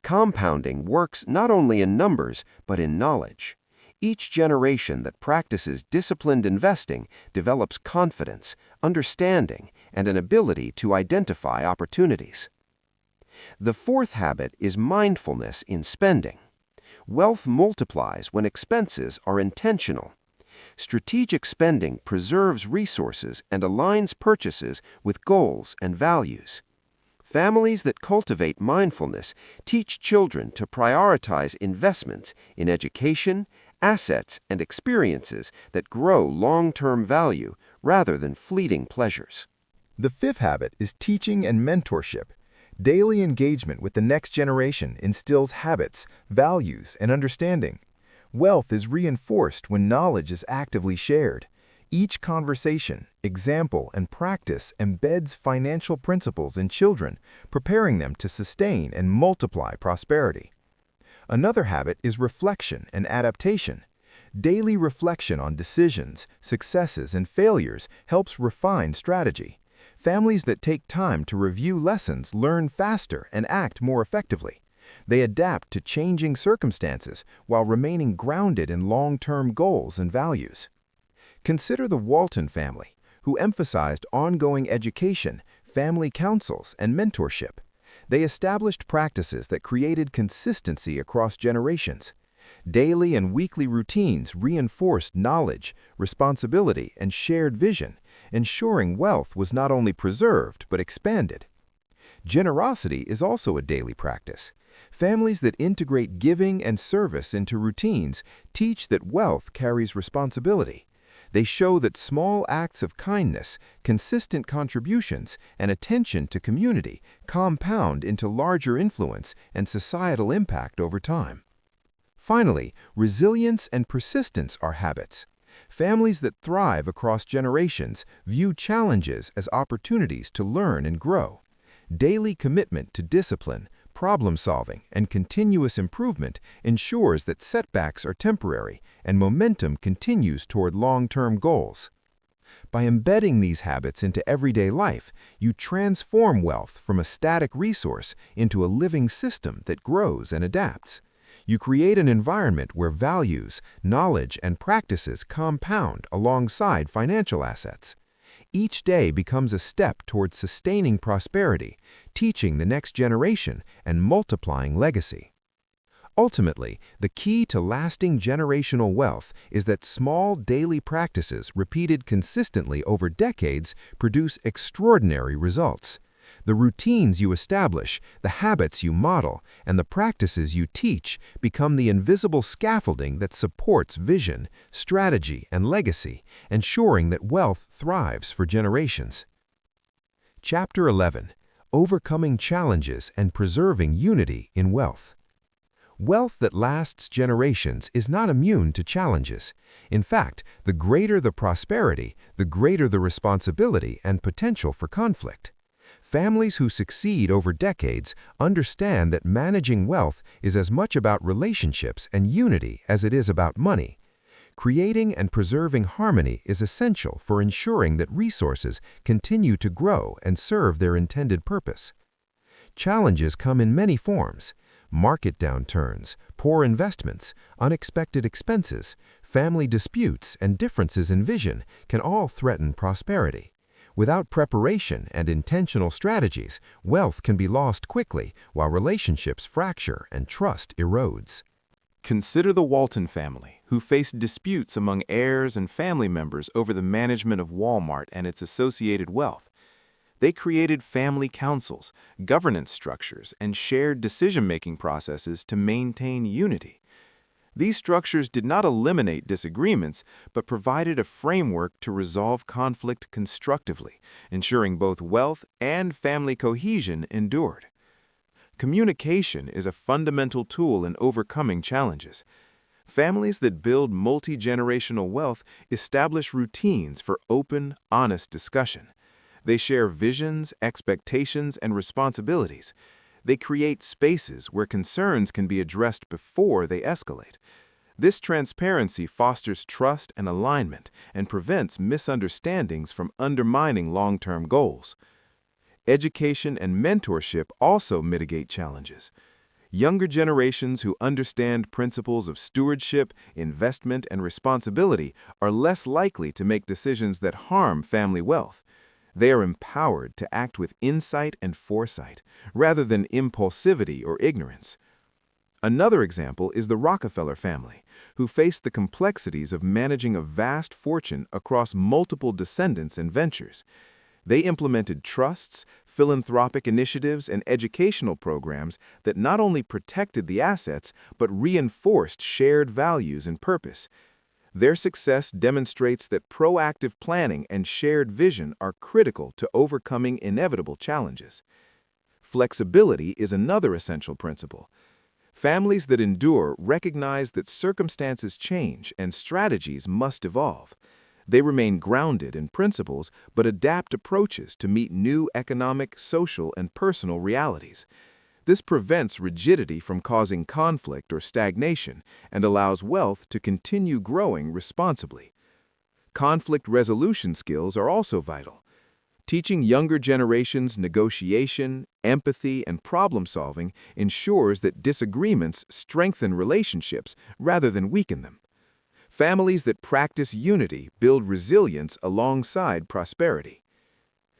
Compounding works not only in numbers, but in knowledge. Each generation that practices disciplined investing develops confidence, understanding, and an ability to identify opportunities. The fourth habit is mindfulness in spending. Wealth multiplies when expenses are intentional. Strategic spending preserves resources and aligns purchases with goals and values. Families that cultivate mindfulness teach children to prioritize investments in education, assets, and experiences that grow long-term value rather than fleeting pleasures. The fifth habit is teaching and mentorship. Daily engagement with the next generation instills habits, values, and understanding. Wealth is reinforced when knowledge is actively shared. Each conversation, example, and practice embeds financial principles in children, preparing them to sustain and multiply prosperity. Another habit is reflection and adaptation. Daily reflection on decisions, successes, and failures helps refine strategy. Families that take time to review lessons learn faster and act more effectively. They adapt to changing circumstances while remaining grounded in long-term goals and values. Consider the Walton family, who emphasized ongoing education, family councils, and mentorship. They established practices that created consistency across generations. Daily and weekly routines reinforced knowledge, responsibility, and shared vision, ensuring wealth was not only preserved but expanded. Generosity is also a daily practice. Families that integrate giving and service into routines teach that wealth carries responsibility. They show that small acts of kindness, consistent contributions, and attention to community compound into larger influence and societal impact over time. Finally, resilience and persistence are habits. Families that thrive across generations view challenges as opportunities to learn and grow. Daily commitment to discipline, problem-solving, and continuous improvement ensures that setbacks are temporary and momentum continues toward long-term goals. By embedding these habits into everyday life, you transform wealth from a static resource into a living system that grows and adapts. You create an environment where values, knowledge, and practices compound alongside financial assets. Each day becomes a step toward sustaining prosperity, teaching the next generation, and multiplying legacy. Ultimately, the key to lasting generational wealth is that small daily practices repeated consistently over decades produce extraordinary results. The routines you establish, the habits you model, and the practices you teach become the invisible scaffolding that supports vision, strategy, and legacy, ensuring that wealth thrives for generations. Chapter 11. Overcoming Challenges and Preserving Unity in Wealth. Wealth that lasts generations is not immune to challenges. In fact, the greater the prosperity, the greater the responsibility and potential for conflict. Families who succeed over decades understand that managing wealth is as much about relationships and unity as it is about money. Creating and preserving harmony is essential for ensuring that resources continue to grow and serve their intended purpose. Challenges come in many forms. Market downturns, poor investments, unexpected expenses, family disputes, and differences in vision can all threaten prosperity. Without preparation and intentional strategies, wealth can be lost quickly while relationships fracture and trust erodes. Consider the Walton family, who faced disputes among heirs and family members over the management of Walmart and its associated wealth. They created family councils, governance structures, and shared decision-making processes to maintain unity. These structures did not eliminate disagreements, but provided a framework to resolve conflict constructively, ensuring both wealth and family cohesion endured. Communication is a fundamental tool in overcoming challenges. Families that build multi-generational wealth establish routines for open, honest discussion. They share visions, expectations, and responsibilities. They create spaces where concerns can be addressed before they escalate. This transparency fosters trust and alignment and prevents misunderstandings from undermining long-term goals. Education and mentorship also mitigate challenges. Younger generations who understand principles of stewardship, investment, and responsibility are less likely to make decisions that harm family wealth. They are empowered to act with insight and foresight, rather than impulsivity or ignorance. Another example is the Rockefeller family, who faced the complexities of managing a vast fortune across multiple descendants and ventures. They implemented trusts, philanthropic initiatives, and educational programs that not only protected the assets, but reinforced shared values and purpose. Their success demonstrates that proactive planning and shared vision are critical to overcoming inevitable challenges. Flexibility is another essential principle. Families that endure recognize that circumstances change and strategies must evolve. They remain grounded in principles but adapt approaches to meet new economic, social, and personal realities. This prevents rigidity from causing conflict or stagnation and allows wealth to continue growing responsibly. Conflict resolution skills are also vital. Teaching younger generations negotiation, empathy, and problem-solving ensures that disagreements strengthen relationships rather than weaken them. Families that practice unity build resilience alongside prosperity.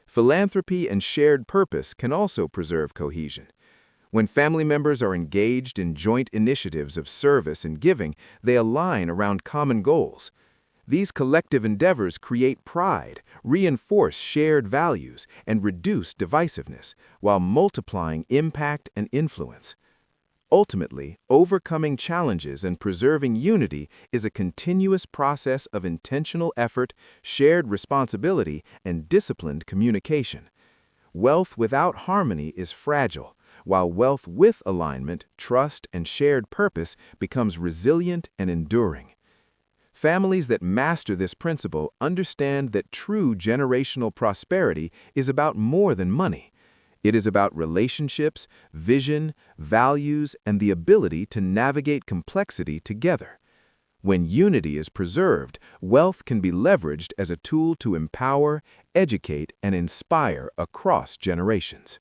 Philanthropy and shared purpose can also preserve cohesion. When family members are engaged in joint initiatives of service and giving, they align around common goals. These collective endeavors create pride, reinforce shared values, and reduce divisiveness, while multiplying impact and influence. Ultimately, overcoming challenges and preserving unity is a continuous process of intentional effort, shared responsibility, and disciplined communication. Wealth without harmony is fragile, while wealth with alignment, trust, and shared purpose becomes resilient and enduring. Families that master this principle understand that true generational prosperity is about more than money. It is about relationships, vision, values, and the ability to navigate complexity together. When unity is preserved, wealth can be leveraged as a tool to empower, educate, and inspire across generations.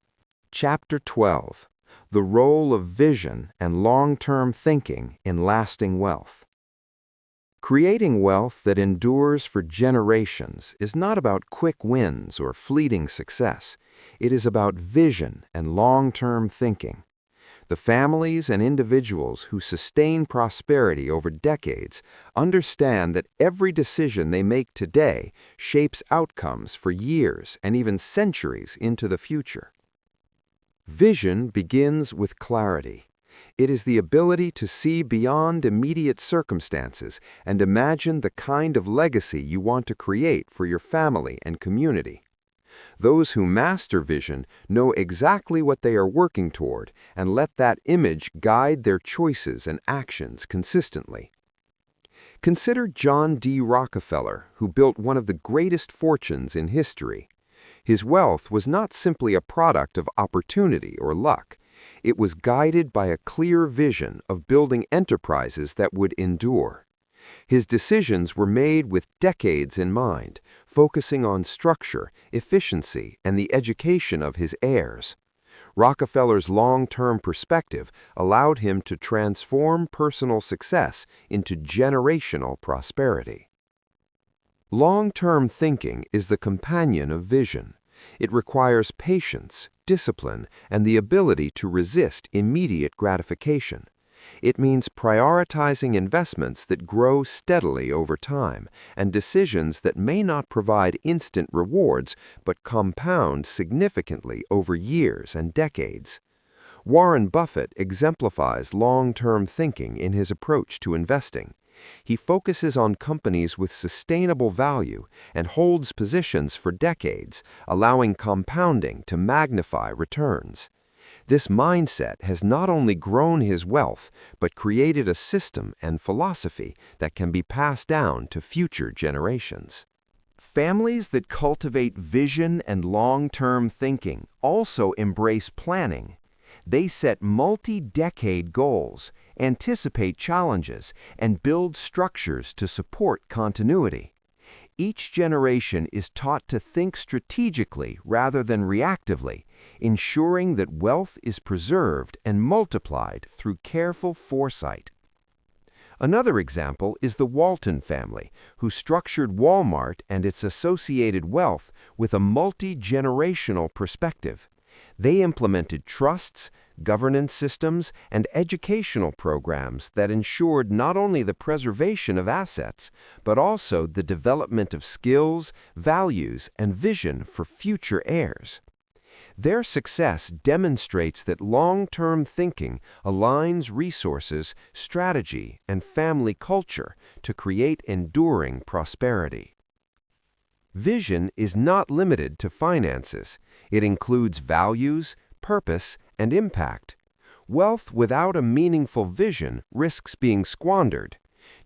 Chapter 12. The Role of Vision and Long-Term Thinking in Lasting Wealth. Creating wealth that endures for generations is not about quick wins or fleeting success. It is about vision and long-term thinking. The families and individuals who sustain prosperity over decades understand that every decision they make today shapes outcomes for years and even centuries into the future. Vision begins with clarity. It is the ability to see beyond immediate circumstances and imagine the kind of legacy you want to create for your family and community. Those who master vision know exactly what they are working toward and let that image guide their choices and actions consistently. Consider John D. Rockefeller, who built one of the greatest fortunes in history. His wealth was not simply a product of opportunity or luck. It was guided by a clear vision of building enterprises that would endure. His decisions were made with decades in mind, focusing on structure, efficiency, and the education of his heirs. Rockefeller's long-term perspective allowed him to transform personal success into generational prosperity. Long-term thinking is the companion of vision. It requires patience, discipline, and the ability to resist immediate gratification. It means prioritizing investments that grow steadily over time and decisions that may not provide instant rewards but compound significantly over years and decades. Warren Buffett exemplifies long-term thinking in his approach to investing. He focuses on companies with sustainable value and holds positions for decades, allowing compounding to magnify returns. This mindset has not only grown his wealth, but created a system and philosophy that can be passed down to future generations. Families that cultivate vision and long-term thinking also embrace planning. They set multi-decade goals, anticipate challenges, and build structures to support continuity. Each generation is taught to think strategically rather than reactively, ensuring that wealth is preserved and multiplied through careful foresight. Another example is the Walton family, who structured Walmart and its associated wealth with a multi-generational perspective. They implemented trusts, governance systems, and educational programs that ensured not only the preservation of assets, but also the development of skills, values, and vision for future heirs. Their success demonstrates that long-term thinking aligns resources, strategy, and family culture to create enduring prosperity. Vision is not limited to finances. It includes values, purpose, and impact. Wealth without a meaningful vision risks being squandered.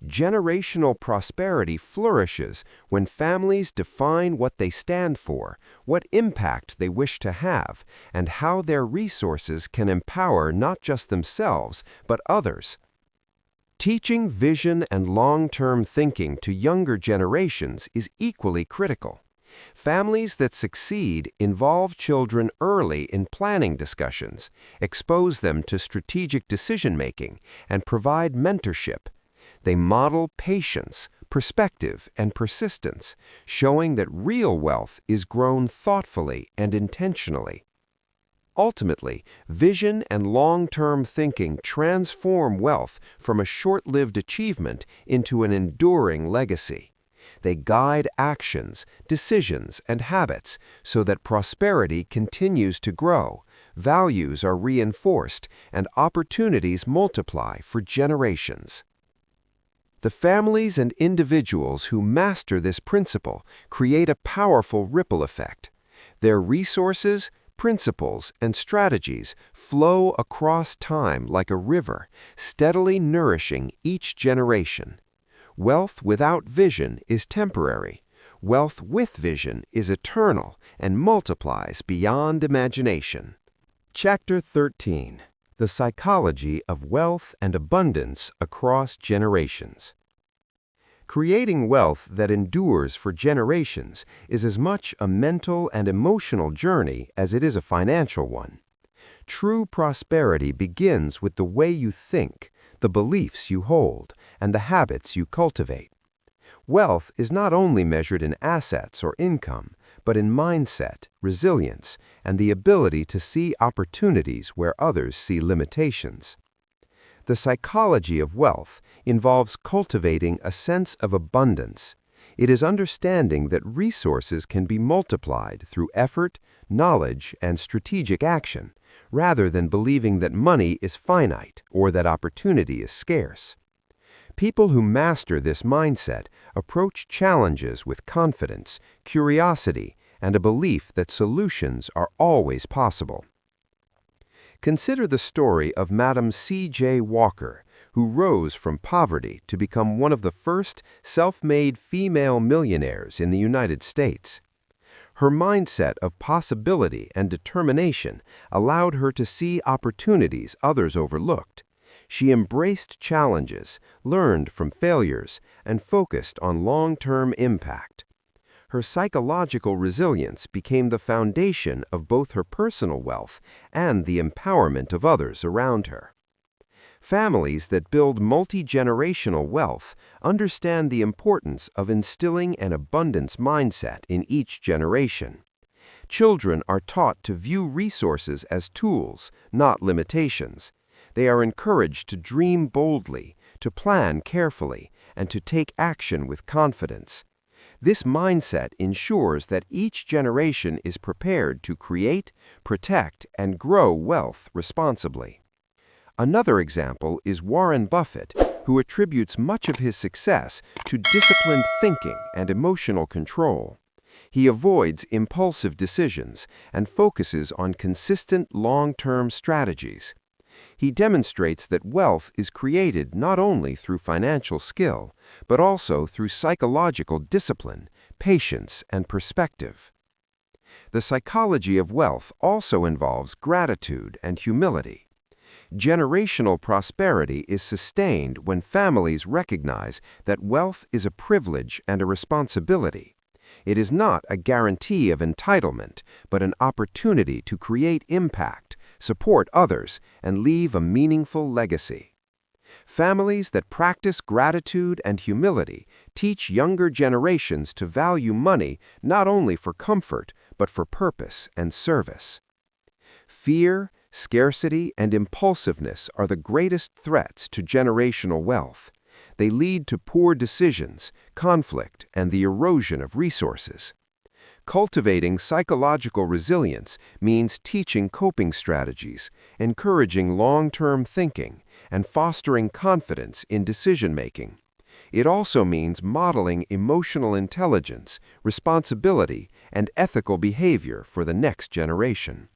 Generational prosperity flourishes when families define what they stand for, what impact they wish to have, and how their resources can empower not just themselves, but others. Teaching vision and long-term thinking to younger generations is equally critical. Families that succeed involve children early in planning discussions, expose them to strategic decision-making, and provide mentorship. They model patience, perspective, and persistence, showing that real wealth is grown thoughtfully and intentionally. Ultimately, vision and long-term thinking transform wealth from a short-lived achievement into an enduring legacy. They guide actions, decisions, and habits so that prosperity continues to grow, values are reinforced, and opportunities multiply for generations. The families and individuals who master this principle create a powerful ripple effect. Their resources, principles, and strategies flow across time like a river, steadily nourishing each generation. Wealth without vision is temporary. Wealth with vision is eternal and multiplies beyond imagination. Chapter 13. The Psychology of Wealth and Abundance Across Generations. Creating wealth that endures for generations is as much a mental and emotional journey as it is a financial one. True prosperity begins with the way you think, the beliefs you hold, and the habits you cultivate. Wealth is not only measured in assets or income, but in mindset, resilience, and the ability to see opportunities where others see limitations. The psychology of wealth involves cultivating a sense of abundance. It is understanding that resources can be multiplied through effort, knowledge, and strategic action, rather than believing that money is finite or that opportunity is scarce. People who master this mindset approach challenges with confidence, curiosity, and a belief that solutions are always possible. Consider the story of Madam C.J. Walker, who rose from poverty to become one of the first self-made female millionaires in the United States. Her mindset of possibility and determination allowed her to see opportunities others overlooked. She embraced challenges, learned from failures, and focused on long-term impact. Her psychological resilience became the foundation of both her personal wealth and the empowerment of others around her. Families that build multi-generational wealth understand the importance of instilling an abundance mindset in each generation. Children are taught to view resources as tools, not limitations. They are encouraged to dream boldly, to plan carefully, and to take action with confidence. This mindset ensures that each generation is prepared to create, protect, and grow wealth responsibly. Another example is Warren Buffett, who attributes much of his success to disciplined thinking and emotional control. He avoids impulsive decisions and focuses on consistent long-term strategies. He demonstrates that wealth is created not only through financial skill, but also through psychological discipline, patience, and perspective. The psychology of wealth also involves gratitude and humility. Generational prosperity is sustained when families recognize that wealth is a privilege and a responsibility. It is not a guarantee of entitlement, but an opportunity to create impact, support others, and leave a meaningful legacy. Families that practice gratitude and humility teach younger generations to value money not only for comfort, but for purpose and service. Fear, scarcity, and impulsiveness are the greatest threats to generational wealth. They lead to poor decisions, conflict, and the erosion of resources. Cultivating psychological resilience means teaching coping strategies, encouraging long-term thinking, and fostering confidence in decision-making. It also means modeling emotional intelligence, responsibility, and ethical behavior for the next generation.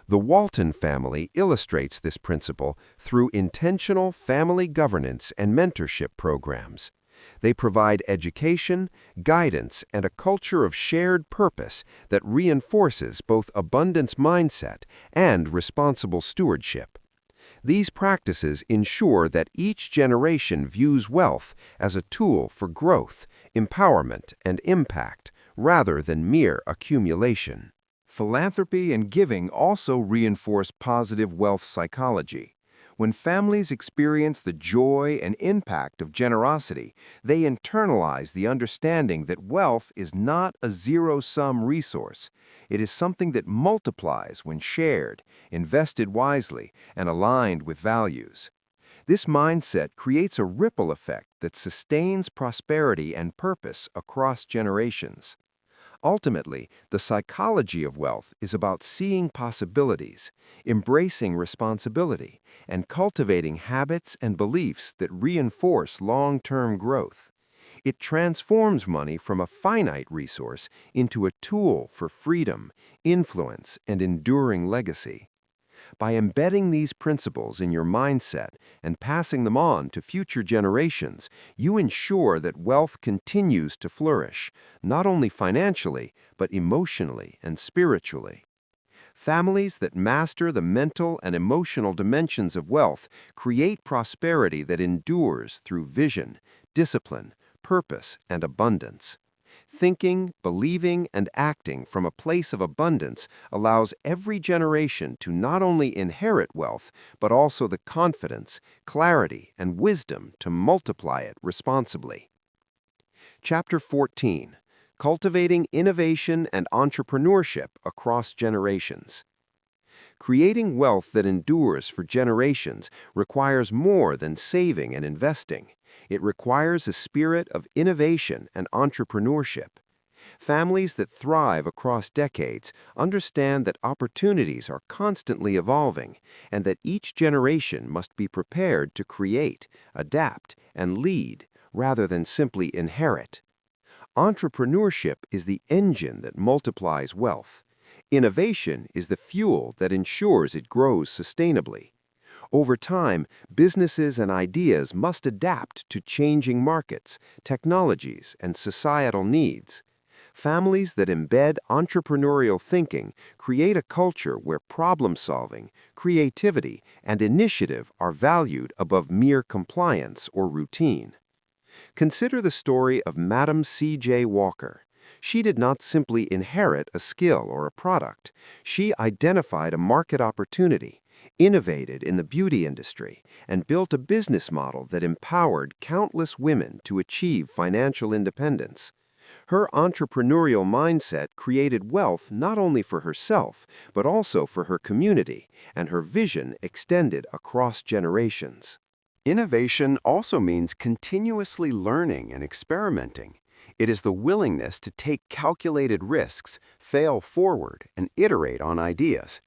The Walton family illustrates this principle through intentional family governance and mentorship programs. They provide education, guidance, and a culture of shared purpose that reinforces both abundance mindset and responsible stewardship. These practices ensure that each generation views wealth as a tool for growth, empowerment, and impact, rather than mere accumulation. Philanthropy and giving also reinforce positive wealth psychology. When families experience the joy and impact of generosity, they internalize the understanding that wealth is not a zero-sum resource. It is something that multiplies when shared, invested wisely, and aligned with values. This mindset creates a ripple effect that sustains prosperity and purpose across generations. Ultimately, the psychology of wealth is about seeing possibilities, embracing responsibility, and cultivating habits and beliefs that reinforce long-term growth. It transforms money from a finite resource into a tool for freedom, influence, and enduring legacy. By embedding these principles in your mindset and passing them on to future generations, you ensure that wealth continues to flourish, not only financially, but emotionally and spiritually. Families that master the mental and emotional dimensions of wealth create prosperity that endures through vision, discipline, purpose, and abundance. Thinking, believing, and acting from a place of abundance allows every generation to not only inherit wealth, but also the confidence, clarity, and wisdom to multiply it responsibly. Chapter 14. Cultivating Innovation and Entrepreneurship Across Generations. Creating wealth that endures for generations requires more than saving and investing. It requires a spirit of innovation and entrepreneurship. Families that thrive across decades understand that opportunities are constantly evolving and that each generation must be prepared to create, adapt, and lead rather than simply inherit. Entrepreneurship is the engine that multiplies wealth. Innovation is the fuel that ensures it grows sustainably. Over time, businesses and ideas must adapt to changing markets, technologies, and societal needs. Families that embed entrepreneurial thinking create a culture where problem-solving, creativity, and initiative are valued above mere compliance or routine. Consider the story of Madam C.J. Walker. She did not simply inherit a skill or a product. She identified a market opportunity, innovated in the beauty industry, and built a business model that empowered countless women to achieve financial independence. Her entrepreneurial mindset created wealth not only for herself, but also for her community, and her vision extended across generations. Innovation also means continuously learning and experimenting. It is the willingness to take calculated risks, fail forward, and iterate on ideas.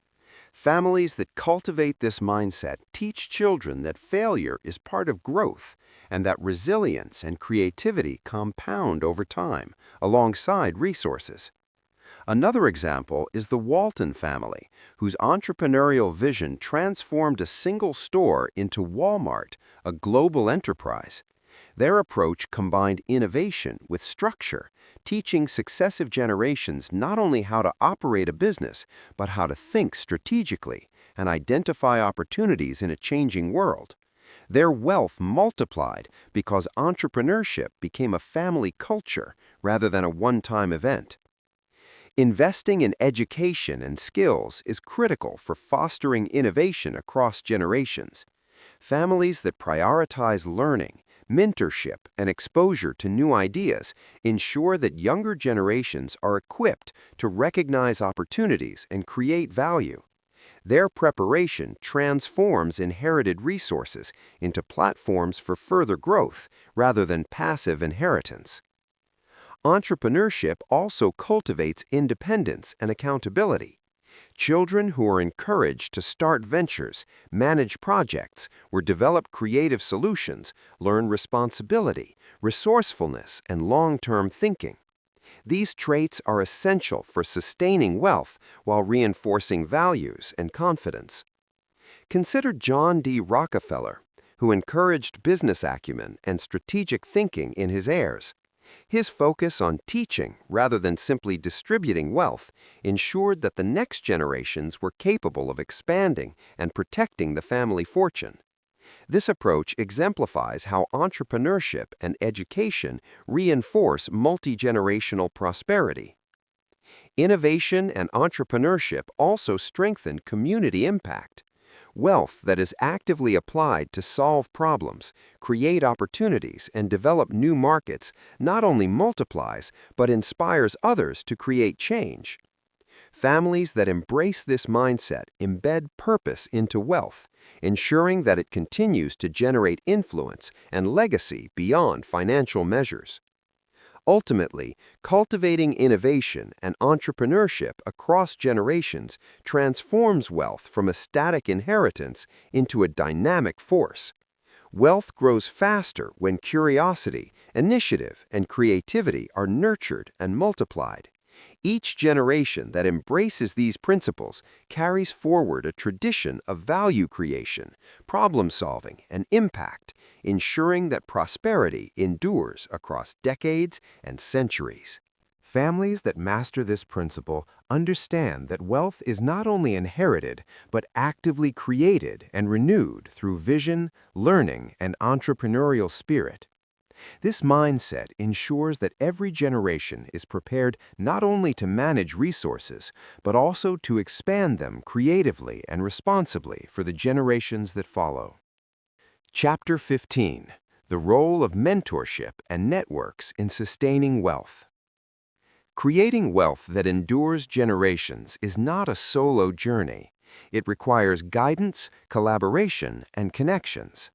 Families that cultivate this mindset teach children that failure is part of growth and that resilience and creativity compound over time, alongside resources. Another example is the Walton family, whose entrepreneurial vision transformed a single store into Walmart, a global enterprise. Their approach combined innovation with structure, teaching successive generations not only how to operate a business, but how to think strategically and identify opportunities in a changing world. Their wealth multiplied because entrepreneurship became a family culture rather than a one-time event. Investing in education and skills is critical for fostering innovation across generations. Families that prioritize learning, mentorship, and exposure to new ideas ensure that younger generations are equipped to recognize opportunities and create value. Their preparation transforms inherited resources into platforms for further growth rather than passive inheritance. Entrepreneurship also cultivates independence and accountability. Children who are encouraged to start ventures, manage projects, or develop creative solutions learn responsibility, resourcefulness, and long-term thinking. These traits are essential for sustaining wealth while reinforcing values and confidence. Consider John D. Rockefeller, who encouraged business acumen and strategic thinking in his heirs. His focus on teaching rather than simply distributing wealth ensured that the next generations were capable of expanding and protecting the family fortune. This approach exemplifies how entrepreneurship and education reinforce multi-generational prosperity. Innovation and entrepreneurship also strengthen community impact. Wealth that is actively applied to solve problems, create opportunities, and develop new markets not only multiplies, but inspires others to create change. Families that embrace this mindset embed purpose into wealth, ensuring that it continues to generate influence and legacy beyond financial measures. Ultimately, cultivating innovation and entrepreneurship across generations transforms wealth from a static inheritance into a dynamic force. Wealth grows faster when curiosity, initiative, and creativity are nurtured and multiplied. Each generation that embraces these principles carries forward a tradition of value creation, problem solving, and impact, ensuring that prosperity endures across decades and centuries. Families that master this principle understand that wealth is not only inherited, but actively created and renewed through vision, learning, and entrepreneurial spirit. This mindset ensures that every generation is prepared not only to manage resources, but also to expand them creatively and responsibly for the generations that follow. Chapter 15: The Role of Mentorship and Networks in Sustaining Wealth. Creating wealth that endures generations is not a solo journey. It requires guidance, collaboration, and connections.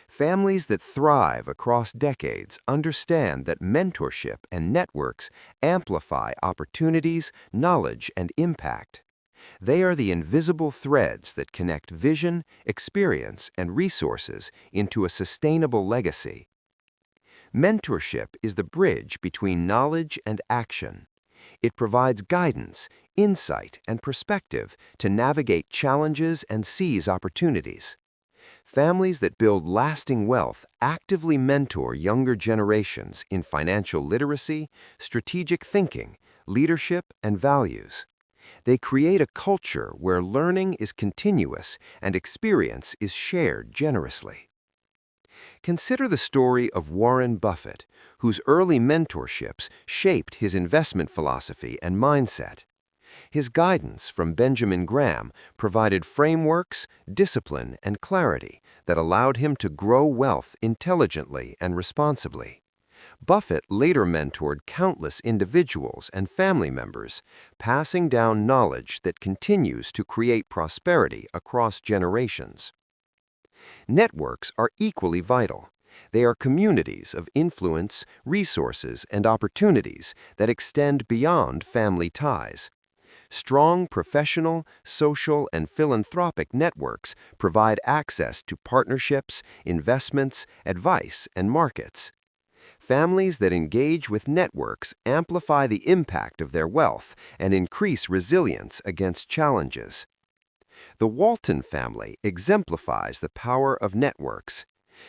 Families that thrive across decades understand that mentorship and networks amplify opportunities, knowledge, and impact. They are the invisible threads that connect vision, experience, and resources into a sustainable legacy. Mentorship is the bridge between knowledge and action. It provides guidance, insight, and perspective to navigate challenges and seize opportunities. Families that build lasting wealth actively mentor younger generations in financial literacy, strategic thinking, leadership, and values. They create a culture where learning is continuous and experience is shared generously. Consider the story of Warren Buffett, whose early mentorships shaped his investment philosophy and mindset. His guidance from Benjamin Graham provided frameworks, discipline, and clarity that allowed him to grow wealth intelligently and responsibly. Buffett later mentored countless individuals and family members, passing down knowledge that continues to create prosperity across generations. Networks are equally vital. They are communities of influence, resources, and opportunities that extend beyond family ties. Strong professional, social, and philanthropic networks provide access to partnerships, investments, advice, and markets. Families that engage with networks amplify the impact of their wealth and increase resilience against challenges. The Walton family exemplifies the power of networks.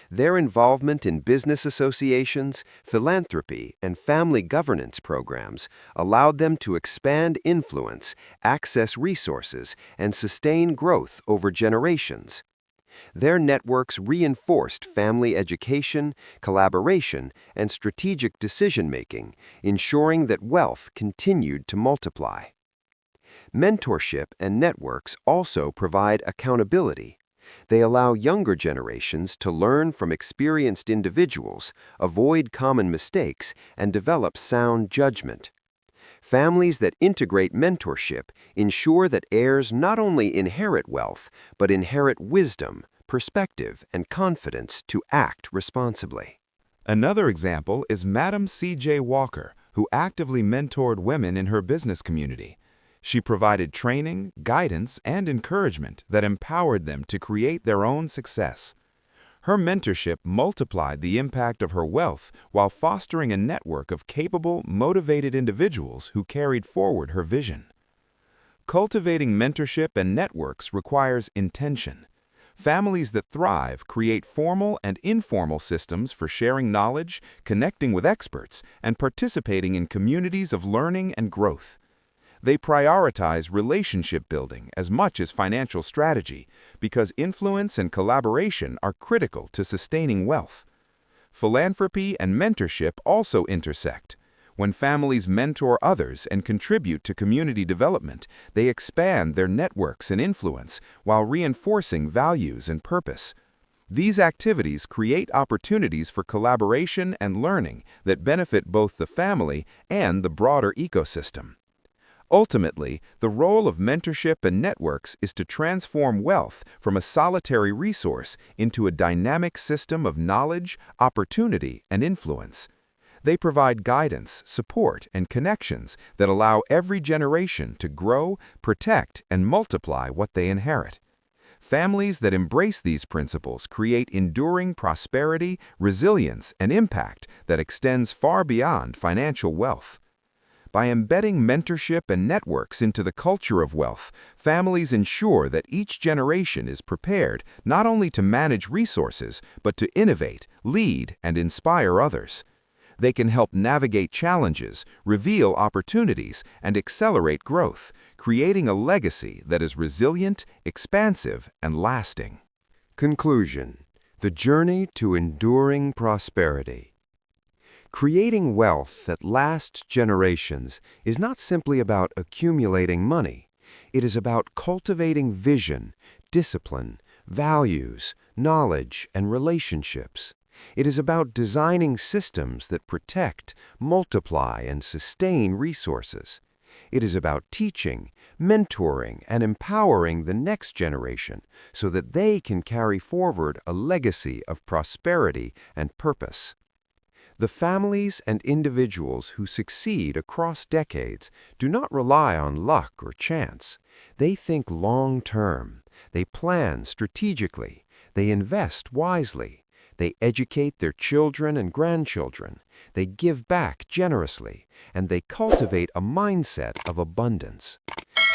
Their involvement in business associations, philanthropy, and family governance programs allowed them to expand influence, access resources, and sustain growth over generations. Their networks reinforced family education, collaboration, and strategic decision-making, ensuring that wealth continued to multiply. Mentorship and networks also provide accountability. They allow younger generations to learn from experienced individuals, avoid common mistakes, and develop sound judgment. Families that integrate mentorship ensure that heirs not only inherit wealth, but inherit wisdom, perspective, and confidence to act responsibly. Another example is Madam C.J. Walker, who actively mentored women in her business community. She provided training, guidance, and encouragement that empowered them to create their own success. Her mentorship multiplied the impact of her wealth while fostering a network of capable, motivated individuals who carried forward her vision. Cultivating mentorship and networks requires intention. Families that thrive create formal and informal systems for sharing knowledge, connecting with experts, and participating in communities of learning and growth. They prioritize relationship building as much as financial strategy because influence and collaboration are critical to sustaining wealth. Philanthropy and mentorship also intersect. When families mentor others and contribute to community development, they expand their networks and influence while reinforcing values and purpose. These activities create opportunities for collaboration and learning that benefit both the family and the broader ecosystem. Ultimately, the role of mentorship and networks is to transform wealth from a solitary resource into a dynamic system of knowledge, opportunity, and influence. They provide guidance, support, and connections that allow every generation to grow, protect, and multiply what they inherit. Families that embrace these principles create enduring prosperity, resilience, and impact that extends far beyond financial wealth. By embedding mentorship and networks into the culture of wealth, families ensure that each generation is prepared not only to manage resources, but to innovate, lead, and inspire others. They can help navigate challenges, reveal opportunities, and accelerate growth, creating a legacy that is resilient, expansive, and lasting. Conclusion: the journey to enduring prosperity. Creating wealth that lasts generations is not simply about accumulating money. It is about cultivating vision, discipline, values, knowledge, and relationships. It is about designing systems that protect, multiply, and sustain resources. It is about teaching, mentoring, and empowering the next generation so that they can carry forward a legacy of prosperity and purpose. The families and individuals who succeed across decades do not rely on luck or chance. They think long-term. They plan strategically. They invest wisely. They educate their children and grandchildren. They give back generously. And they cultivate a mindset of abundance.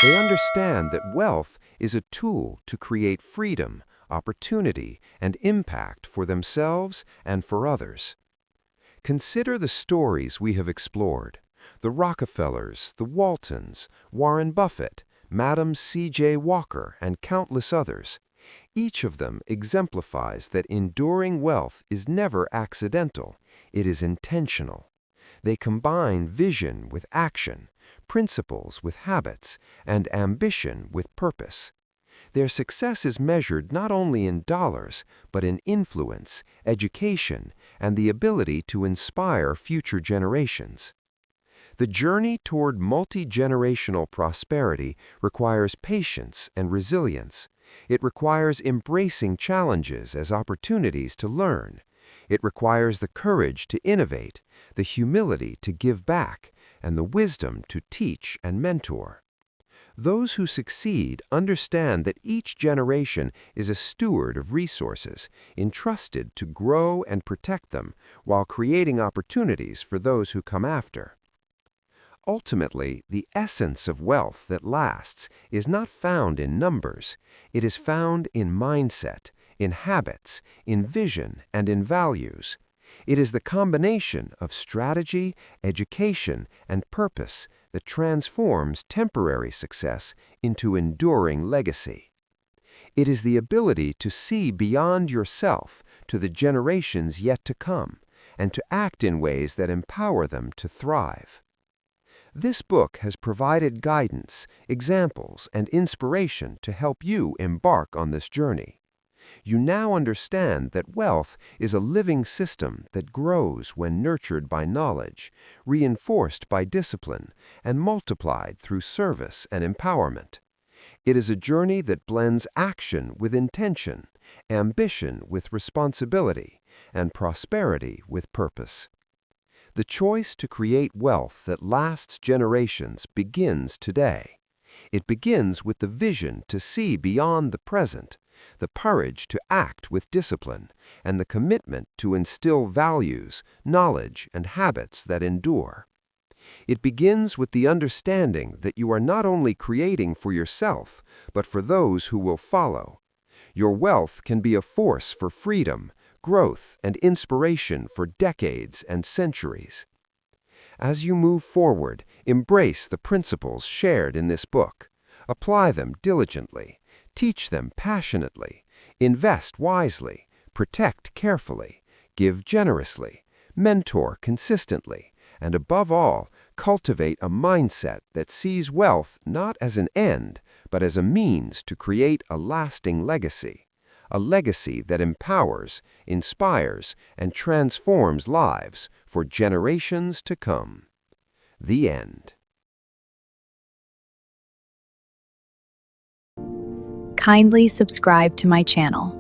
They understand that wealth is a tool to create freedom, opportunity, and impact for themselves and for others. Consider the stories we have explored: the Rockefellers, the Waltons, Warren Buffett, Madam C.J. Walker, and countless others. Each of them exemplifies that enduring wealth is never accidental, it is intentional. They combine vision with action, principles with habits, and ambition with purpose. Their success is measured not only in dollars, but in influence, education, and the ability to inspire future generations. The journey toward multi-generational prosperity requires patience and resilience. It requires embracing challenges as opportunities to learn. It requires the courage to innovate, the humility to give back, and the wisdom to teach and mentor. Those who succeed understand that each generation is a steward of resources, entrusted to grow and protect them while creating opportunities for those who come after. Ultimately, the essence of wealth that lasts is not found in numbers. It is found in mindset, in habits, in vision, and in values. It is the combination of strategy, education, and purpose that transforms temporary success into enduring legacy. It is the ability to see beyond yourself to the generations yet to come, and to act in ways that empower them to thrive. This book has provided guidance, examples, and inspiration to help you embark on this journey. You now understand that wealth is a living system that grows when nurtured by knowledge, reinforced by discipline, and multiplied through service and empowerment. It is a journey that blends action with intention, ambition with responsibility, and prosperity with purpose. The choice to create wealth that lasts generations begins today. It begins with the vision to see beyond the present, the courage to act with discipline, and the commitment to instill values, knowledge, and habits that endure. It begins with the understanding that you are not only creating for yourself, but for those who will follow. Your wealth can be a force for freedom, growth, and inspiration for decades and centuries. As you move forward, embrace the principles shared in this book. Apply them diligently. Teach them passionately, invest wisely, protect carefully, give generously, mentor consistently, and above all, cultivate a mindset that sees wealth not as an end, but as a means to create a lasting legacy. A legacy that empowers, inspires, and transforms lives for generations to come. The end. Kindly subscribe to my channel.